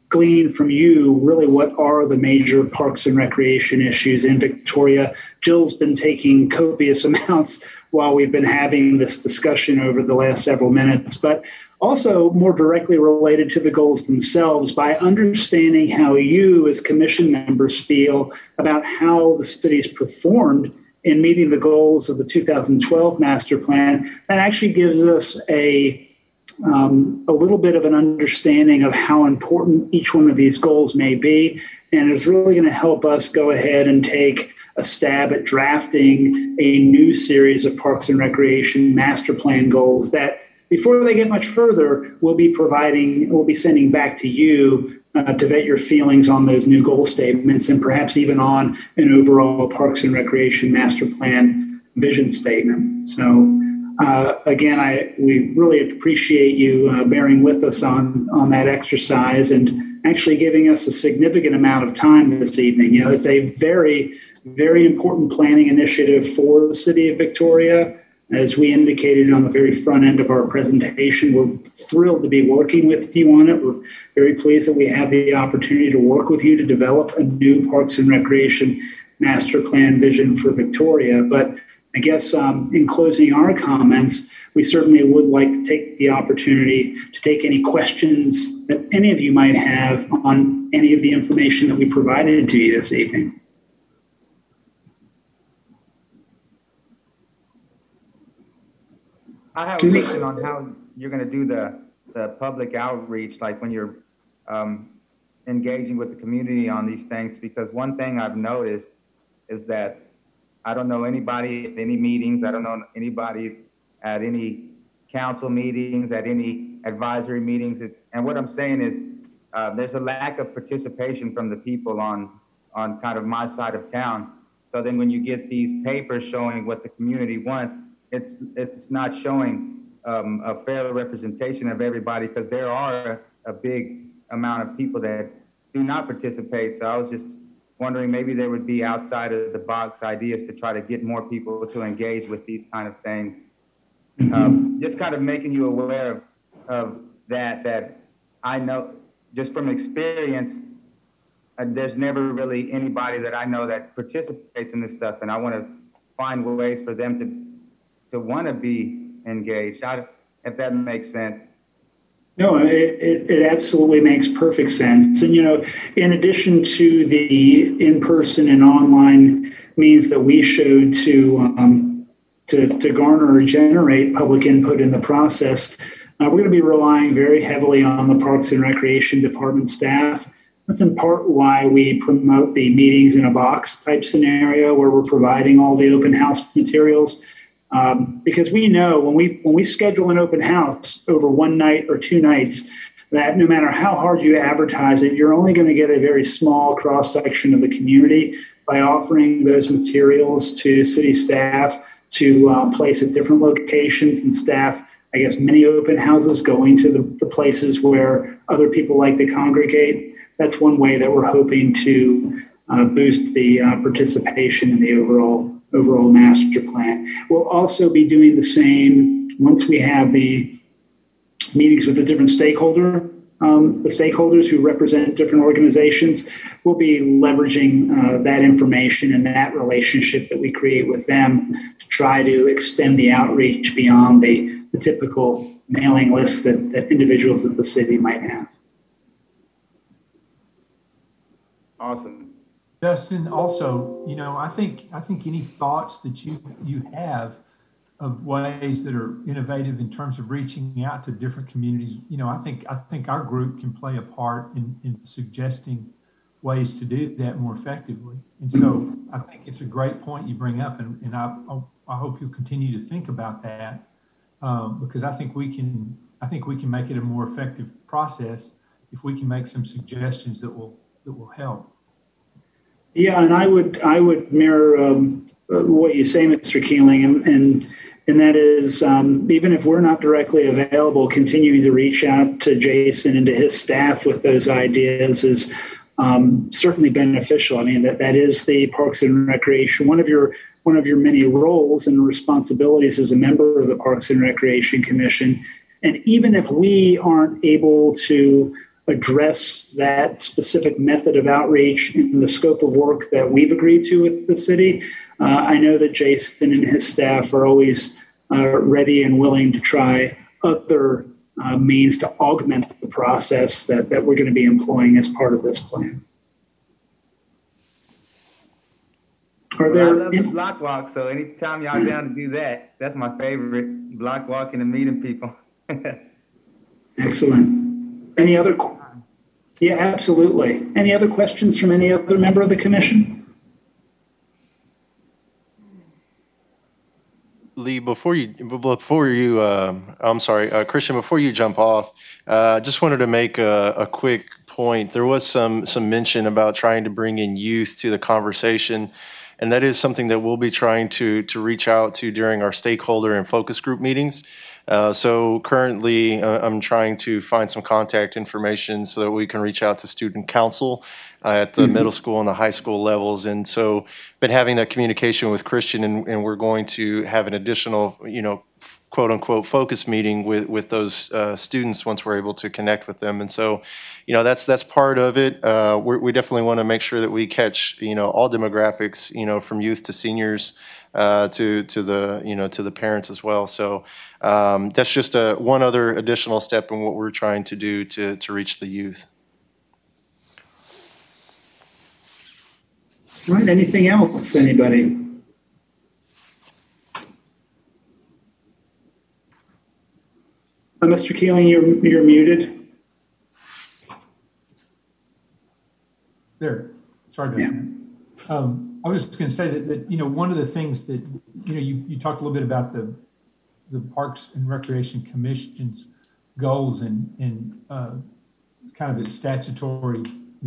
glean from you really what are the major parks and recreation issues in Victoria. Jill's been taking copious amounts while we've been having this discussion over the last several minutes, but also more directly related to the goals themselves, by understanding how you as commission members feel about how the city's performed in meeting the goals of the 2012 master plan. That actually gives us a little bit of an understanding of how important each one of these goals may be. And it's really going to help us go ahead and take a stab at drafting a new series of Parks and Recreation master plan goals that, before they get much further, we'll be sending back to you to vet your feelings on those new goal statements, and perhaps even on an overall Parks and Recreation master plan vision statement. So again, we really appreciate you bearing with us on that exercise and actually giving us a significant amount of time this evening. You know, it's a very, very important planning initiative for the city of Victoria. As we indicated on the very front end of our presentation, we're thrilled to be working with you on it. We're very pleased that we have the opportunity to work with you to develop a new Parks and Recreation master plan vision for Victoria. But I guess in closing our comments, we certainly would like to take the opportunity to take any questions that any of you might have on any of the information that we provided to you this evening. I have a question on how you're going to do the public outreach, like when you're engaging with the community on these things, because one thing I've noticed is that I don't know anybody at any meetings. I don't know anybody at any council meetings, at any advisory meetings. And what I'm saying is there's a lack of participation from the people on kind of my side of town. So then when you get these papers showing what the community wants, it's not showing a fair representation of everybody, because there are a big amount of people that do not participate. So I was just wondering, maybe there would be outside of the box ideas to try to get more people to engage with these kind of things. Just kind of making you aware of that I know just from experience, there's never really anybody that I know that participates in this stuff, and I want to find ways for them want to be engaged. If that makes sense. No, it absolutely makes perfect sense. And, in addition to the in-person and online means that we showed to garner or generate public input in the process, we're going to be relying very heavily on the Parks and Recreation Department staff. That's in part why we promote the meetings in a box type scenario where we're providing all the open house materials. Because we know when we schedule an open house over one night or two nights, that no matter how hard you advertise it, you're only going to get a very small cross section of the community by offering those materials to city staff to place at different locations and staff, I guess, many open houses going to the places where other people like to congregate. That's one way that we're hoping to boost the participation in the overall master plan. We'll also be doing the same once we have the meetings with the different the stakeholders who represent different organizations. We'll be leveraging that information and that relationship that we create with them to try to extend the outreach beyond the typical mailing list that individuals at the city might have. Awesome. Justin, also, I think any thoughts that you have of ways that are innovative in terms of reaching out to different communities, I think our group can play a part in suggesting ways to do that more effectively. And so I think it's a great point you bring up, and I hope you'll continue to think about that because I think we can make it a more effective process if we can make some suggestions that will help. Yeah, and I would mirror what you say, Mr. Keeling, and that is even if we're not directly available, continuing to reach out to Jason and to his staff with those ideas is certainly beneficial. I mean, that is the Parks and Recreation. One of your many roles and responsibilities as a member of the Parks and Recreation Commission. And even if we aren't able to address that specific method of outreach in the scope of work that we've agreed to with the city, I know that Jason and his staff are always ready and willing to try other means to augment the process that we're going to be employing as part of this plan. I love the block walk, so anytime y'all down to do that, that's my favorite, block walking and meeting people. Excellent. Any other? Yeah, absolutely. Any other questions from any other member of the commission? Lee, I'm sorry, Christian, before you jump off, just wanted to make a quick point. There was some mention about trying to bring in youth to the conversation, and that is something that we'll be trying to reach out to during our stakeholder and focus group meetings. So currently, I'm trying to find some contact information so that we can reach out to student council at the middle school and the high school levels. And so been having that communication with Christian, and we're going to have an additional, quote unquote, focus meeting with those students once we're able to connect with them. And so, that's part of it. We definitely want to make sure that we catch, all demographics, from youth to seniors, to the parents as well. So that's just one other additional step in what we're trying to do to reach the youth. All right. Anything else? Anybody? Mr. Keeling, you're muted. There. Sorry about that. I was just going to say that one of the things that you talked a little bit about the Parks and Recreation Commission's goals and kind of its statutory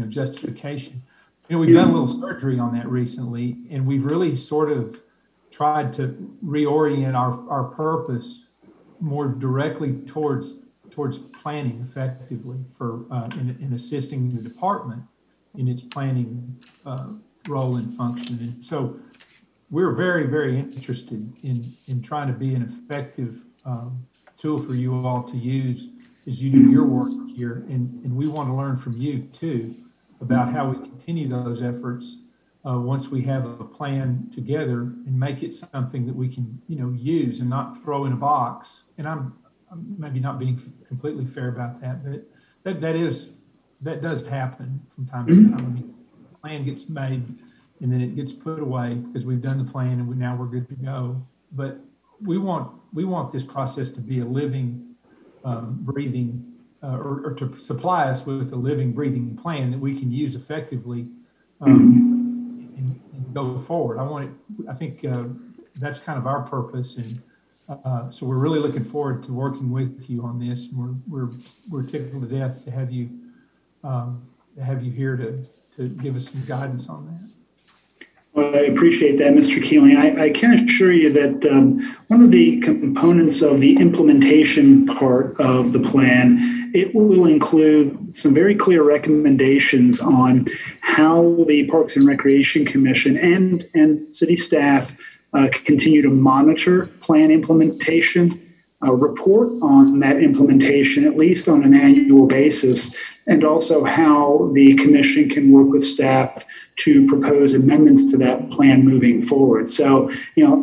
justification. We've done a little surgery on that recently, and we've really sort of tried to reorient our purpose more directly towards planning effectively for in assisting the department in its planning role and function. And so we're very, very interested in trying to be an effective tool for you all to use as you do your work here. And we want to learn from you too about how we continue those efforts once we have a plan together and make it something that we can, use and not throw in a box. And I'm maybe not being completely fair about that, but that does happen from time to time. I mean, the plan gets made and then it gets put away because we've done the plan and now we're good to go. But we want this process to be a living, breathing, or to supply us with a living, breathing plan that we can use effectively and go forward. I think that's kind of our purpose, and so we're really looking forward to working with you on this. And we're tickled to death to have you here to give us some guidance on that. Well, I appreciate that, Mr. Keeling. I can assure you that one of the components of the implementation part of the plan, it will include some very clear recommendations on how the Parks and Recreation Commission and city staff continue to monitor plan implementation, report on that implementation, at least on an annual basis, and also how the commission can work with staff to propose amendments to that plan moving forward. So,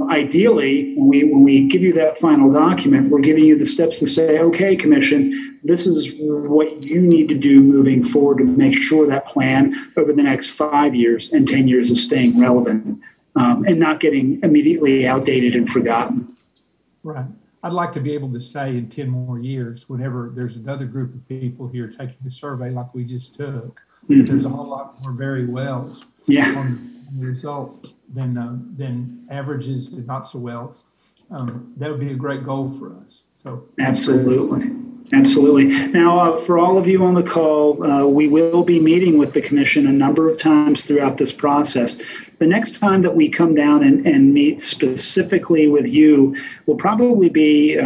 ideally, when we give you that final document, we're giving you the steps to say, okay, commission, this is what you need to do moving forward to make sure that plan over the next 5 years and 10 years is staying relevant and not getting immediately outdated and forgotten. Right. I'd like to be able to say in 10 more years, whenever there's another group of people here taking a survey like we just took, there's a whole lot more very wells on the result than averages and not so wells. That would be a great goal for us. So absolutely. Now, for all of you on the call, we will be meeting with the commission a number of times throughout this process. The next time that we come down and meet specifically with you will probably be,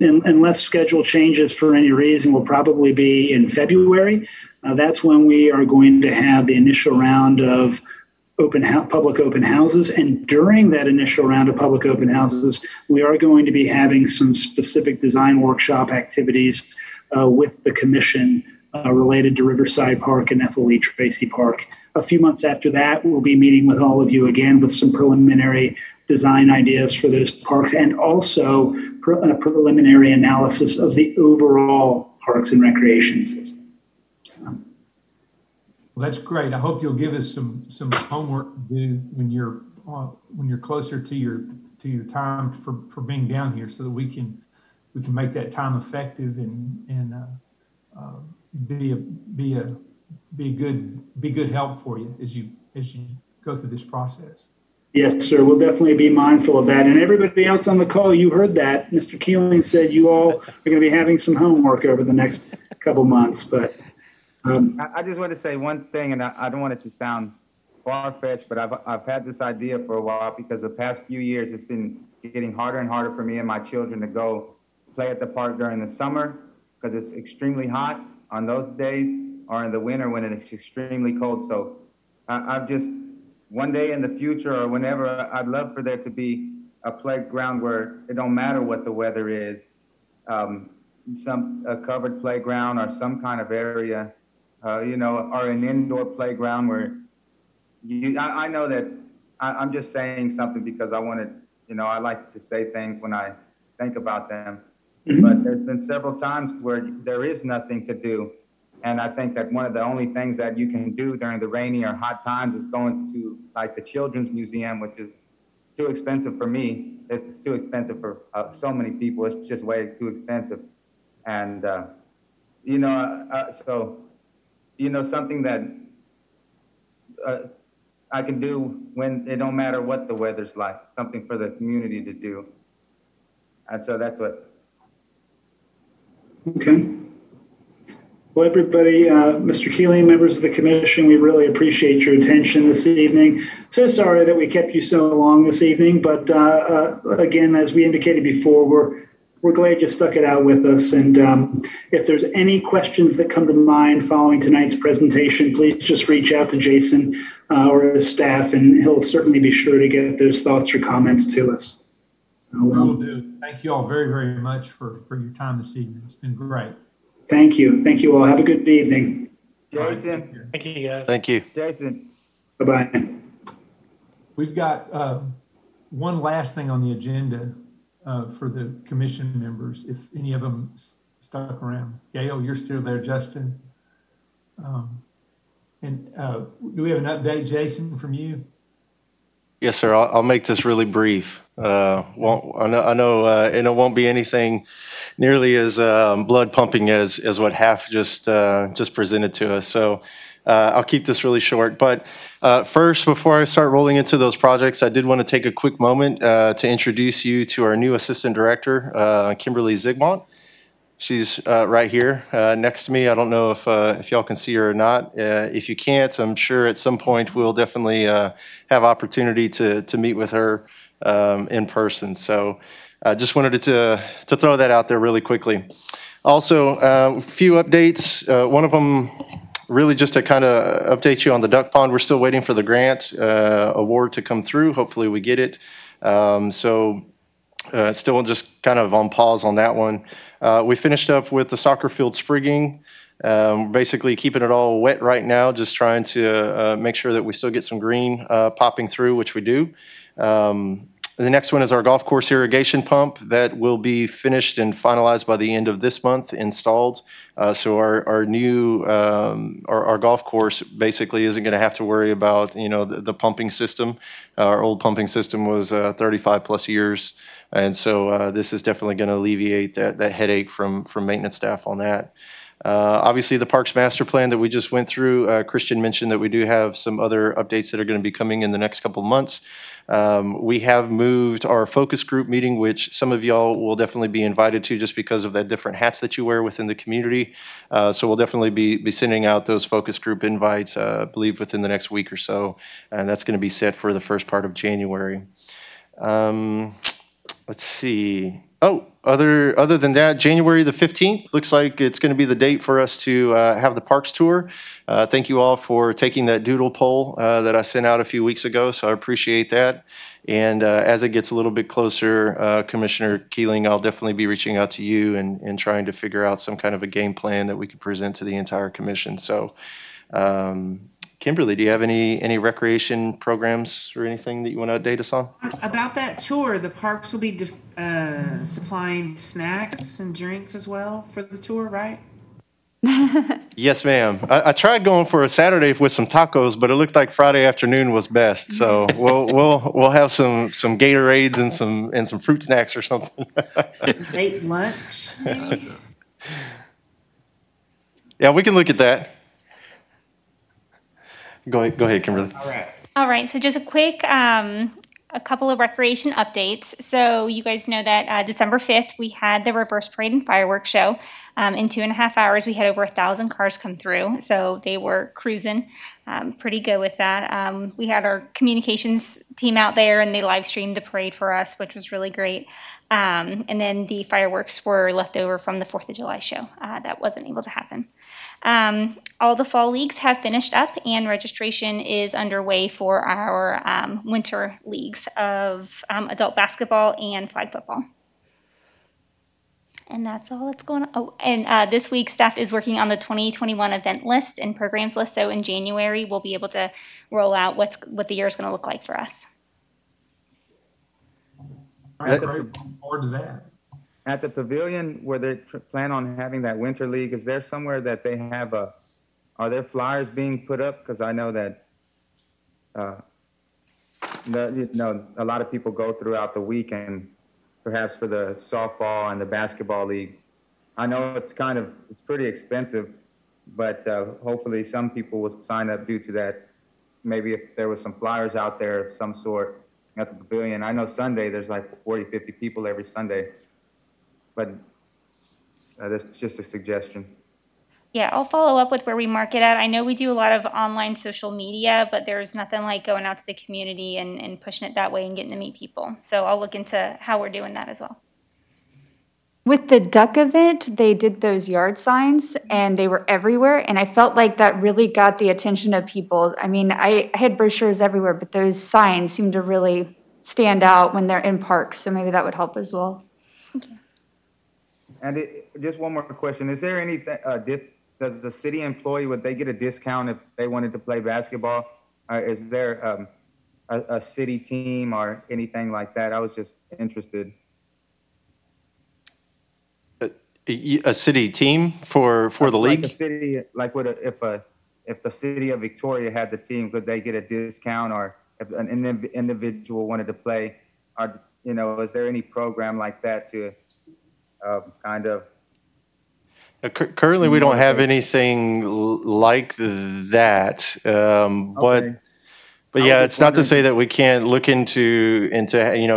unless schedule changes for any reason, will probably be in February. That's when we are going to have the initial round of public open houses. And during that initial round of public open houses, we are going to be having some specific design workshop activities with the commission related to Riverside Park and Ethel Lee Tracy Park. A few months after that, we'll be meeting with all of you again with some preliminary design ideas for those parks and also a preliminary analysis of the overall parks and recreation system. So. Well, that's great. I hope you'll give us some homework to do when you're closer to your time for being down here, so that we can make that time effective and be a good help for you as you go through this process. Yes, sir. We'll definitely be mindful of that. And everybody else on the call, you heard that. Mr. Keeling said you all are going to be having some homework over the next couple months, but. I just want to say one thing, and I don't want it to sound far-fetched, but I've had this idea for a while because the past few years it's been getting harder and harder for me and my children to go play at the park during the summer because it's extremely hot on those days, or in the winter when it's extremely cold. So I've just, one day in the future or whenever, I'd love for there to be a playground where it don't matter what the weather is, a covered playground or some kind of area. Or an indoor playground where I know that I'm just saying something because I want to, I like to say things when I think about them. Mm-hmm. But there's been several times where there is nothing to do. And I think that one of the only things that you can do during the rainy or hot times is going to like the Children's Museum, which is too expensive for me. It's too expensive for so many people. It's just way too expensive. And, something that I can do when it don't matter what the weather's like, something for the community to do. And so that's what. Okay. Well, everybody, Mr. Keeling, members of the commission, we really appreciate your attention this evening. So sorry that we kept you so long this evening, but again, as we indicated before, we're glad you stuck it out with us. And if there's any questions that come to mind following tonight's presentation, please just reach out to Jason or his staff, and he'll certainly be sure to get those thoughts or comments to us. So, will do. Thank you all very, very much for your time this evening. It's been great. Thank you. Thank you all. Have a good evening. Jason. Thank you, guys. Thank you. Jason. Bye-bye. We've got one last thing on the agenda for the commission members, if any of them stuck around. Gail, you're still there, Justin. And do we have an update, Jason, from you? Yes, sir. I'll make this really brief. I know, and it won't be anything nearly as blood pumping as what HALFF just presented to us. So I'll keep this really short. But first, before I start rolling into those projects, I did want to take a quick moment to introduce you to our new assistant director, Kimberly Zigmont. She's right here next to me. I don't know if y'all can see her or not. If you can't, I'm sure at some point we'll definitely have opportunity to meet with her in person. So I just wanted to throw that out there really quickly. Also, a few updates. One of them really just to kind of update you on the duck pond. We're still waiting for the grant award to come through. Hopefully we get it. Still just kind of on pause on that one. We finished up with the soccer field sprigging. Basically keeping it all wet right now, just trying to make sure that we still get some green popping through, which we do. The next one is our golf course irrigation pump that will be finished and finalized by the end of this month, installed. So our new our golf course basically isn't going to have to worry about the pumping system. Our old pumping system was 35 plus years, and so this is definitely going to alleviate that headache from maintenance staff on that. Obviously, the Parks Master Plan that we just went through, Christian mentioned that we do have some other updates that are going to be coming in the next couple of months. We have moved our focus group meeting, which some of y'all will definitely be invited to just because of the different hats that you wear within the community. So we'll definitely be sending out those focus group invites, I believe, within the next week or so. And that's going to be set for the first part of January. Let's see. Oh, other than that, January the 15th looks like it's going to be the date for us to have the parks tour. Thank you all for taking that doodle poll that I sent out a few weeks ago, so I appreciate that. And as it gets a little bit closer, Commissioner Keeling, I'll definitely be reaching out to you and trying to figure out some kind of a game plan that we could present to the entire commission. So, Kimberly, do you have any recreation programs or anything that you want to update us on? About that tour, the parks will be supplying snacks and drinks as well for the tour, right? Yes, ma'am. I tried going for a Saturday with some tacos, but it looked like Friday afternoon was best. So we'll have some Gatorades and some fruit snacks or something. Late lunch, maybe? Yeah, we can look at that. Go ahead, Kimberly. All right. So just a quick, a couple of recreation updates. So you guys know that December 5th, we had the reverse parade and fireworks show. In 2.5 hours, we had over 1,000 cars come through. So they were cruising pretty good with that. We had our communications team out there and they live streamed the parade for us, which was really great. And then the fireworks were left over from the 4th of July show. That wasn't able to happen. All the fall leagues have finished up and registration is underway for our winter leagues of adult basketball and flag football. And that's all that's going on. Oh, and this week staff is working on the 2021 event list and programs list. So in January, we'll be able to roll out what the year is going to look like for us. All right, great. Looking forward to that. At the pavilion where they plan on having that winter league, is there somewhere that they have are there flyers being put up? Because I know that a lot of people go throughout the week and perhaps for the softball and the basketball league. I know it's pretty expensive, but hopefully some people will sign up due to that. Maybe if there was some flyers out there of some sort at the pavilion. I know Sunday there's like 40, 50 people every Sunday, but that's just a suggestion. Yeah, I'll follow up with where we mark it at. I know we do a lot of online social media, but there's nothing like going out to the community and pushing it that way and getting to meet people. So I'll look into how we're doing that as well. With the duck event, they did those yard signs and they were everywhere. And I felt like that really got the attention of people. I mean, I had brochures everywhere, but those signs seem to really stand out when they're in parks. So maybe that would help as well. Thank you. And just one more question. Is there anything, does the city employee, would they get a discount if they wanted to play basketball? Is there a city team or anything like that? I was just interested. A city team for the league? Like a city, like if the city of Victoria had the team, could they get a discount, or if an individual wanted to play, or is there any program like that to kind of? Currently, we don't have anything like that, Okay. but I yeah, was it's just not to wondering- say that we can't look into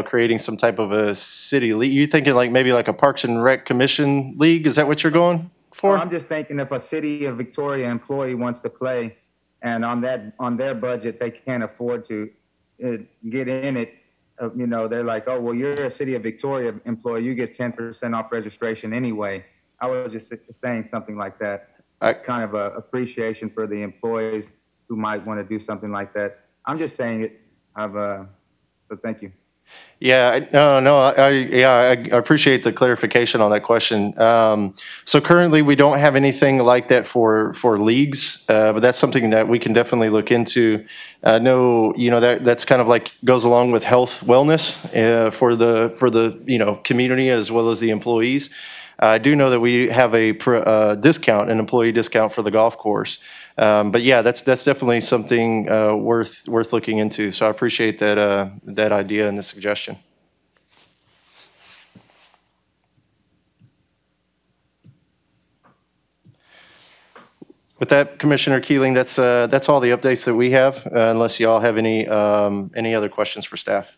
creating some type of a city league. You thinking like maybe like a Parks and Rec Commission league? Is that what you're going for? Well, I'm just thinking if a city of Victoria employee wants to play, and on their budget they can't afford to get in it, they're like, oh well, you're a city of Victoria employee, you get 10% off registration anyway. I was just saying something like that. Kind of a appreciation for the employees who might want to do something like that. I'm just saying it. So thank you. Yeah, I appreciate the clarification on that question. So currently, we don't have anything like that for leagues, but that's something that we can definitely look into. No, that's kind of like goes along with health wellness for the community as well as the employees. I do know that we have a discount, an employee discount for the golf course. But yeah, that's definitely something worth looking into. So I appreciate that idea and the suggestion. With that, Commissioner Keeling, that's all the updates that we have, unless y'all have any other questions for staff.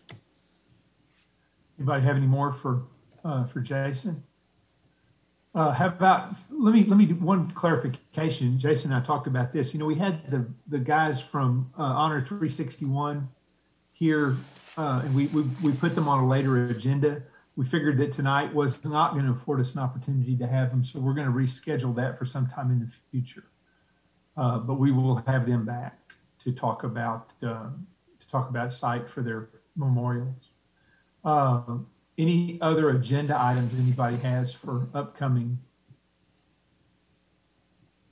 Anybody have any more for Jason? How about, let me do one clarification. Jason and I talked about this. We had the guys from Honor 361 here, and we put them on a later agenda. We figured that tonight was not going to afford us an opportunity to have them, so we're going to reschedule that for some time in the future. But we will have them back to talk about site for their memorials. Any other agenda items anybody has for upcoming?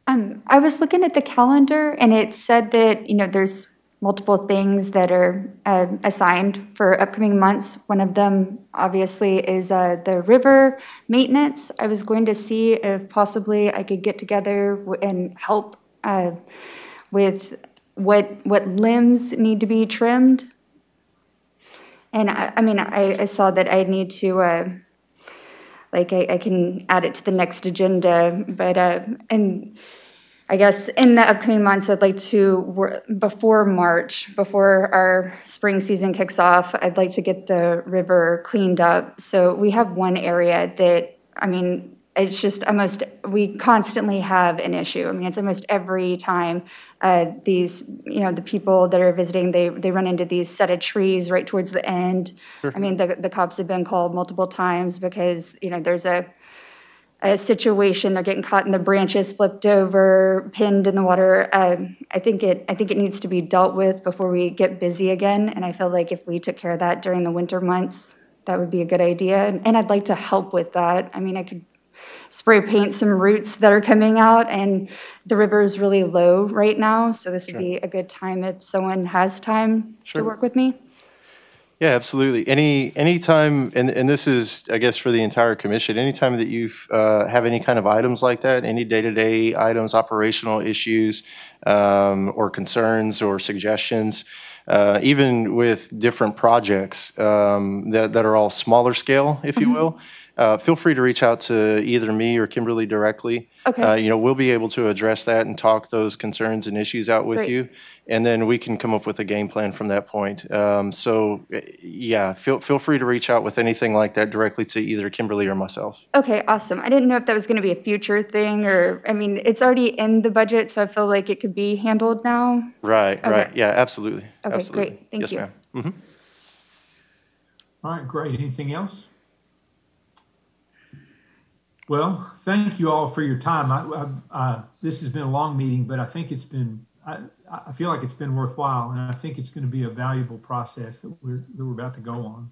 I was looking at the calendar and it said that, there's multiple things that are assigned for upcoming months. One of them obviously is the river maintenance. I was going to see if possibly I could get together and help with what limbs need to be trimmed. And I saw that I need to, I can add it to the next agenda, but, and I guess in the upcoming months, I'd like to, before March, before our spring season kicks off, I'd like to get the river cleaned up. So we have one area that, it's just we constantly have an issue. It's almost every time the people that are visiting, they run into these set of trees right towards the end. Sure. The cops have been called multiple times because, there's a situation, they're getting caught and the branches flipped over, pinned in the water. I think it needs to be dealt with before we get busy again. And I feel like if we took care of that during the winter months, that would be a good idea. And I'd like to help with that. I could spray paint some roots that are coming out, and the river is really low right now, so this would be a good time if someone has time to work with me. Yeah, absolutely. Anytime, and this is, I guess, for the entire commission, anytime that you have any kind of items like that, any day-to-day items, operational issues, or concerns or suggestions, even with different projects that are all smaller scale, if you will, feel free to reach out to either me or Kimberly directly. Okay. We'll be able to address that and talk those concerns and issues out with you, and then we can come up with a game plan from that point. So, yeah, feel free to reach out with anything like that directly to either Kimberly or myself. Okay, awesome. I didn't know if that was going to be a future thing or, it's already in the budget, so I feel like it could be handled now. Right, right. Okay. Yeah, absolutely. Okay, Absolutely. great. Thank yes, you. ma'am. Mm-hmm. All right, great. Anything else? Well, thank you all for your time. This has been a long meeting, but I think it's been, I feel like it's been worthwhile, and I think it's going to be a valuable process that we're about to go on.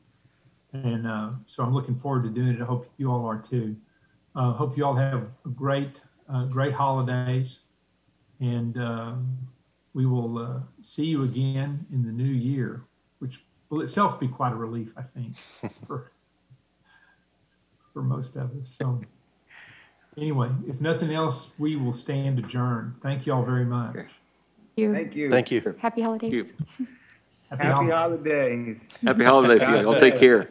And so I'm looking forward to doing it. I hope you all are too. Hope you all have a great holidays, and we will see you again in the new year, which will itself be quite a relief, I think, for most of us. So anyway, if nothing else, we will stand adjourned. Thank you all very much. Thank you. Thank you. Happy holidays. Thank you. Happy Happy holidays. holidays. Happy holidays to you. Y'all take care.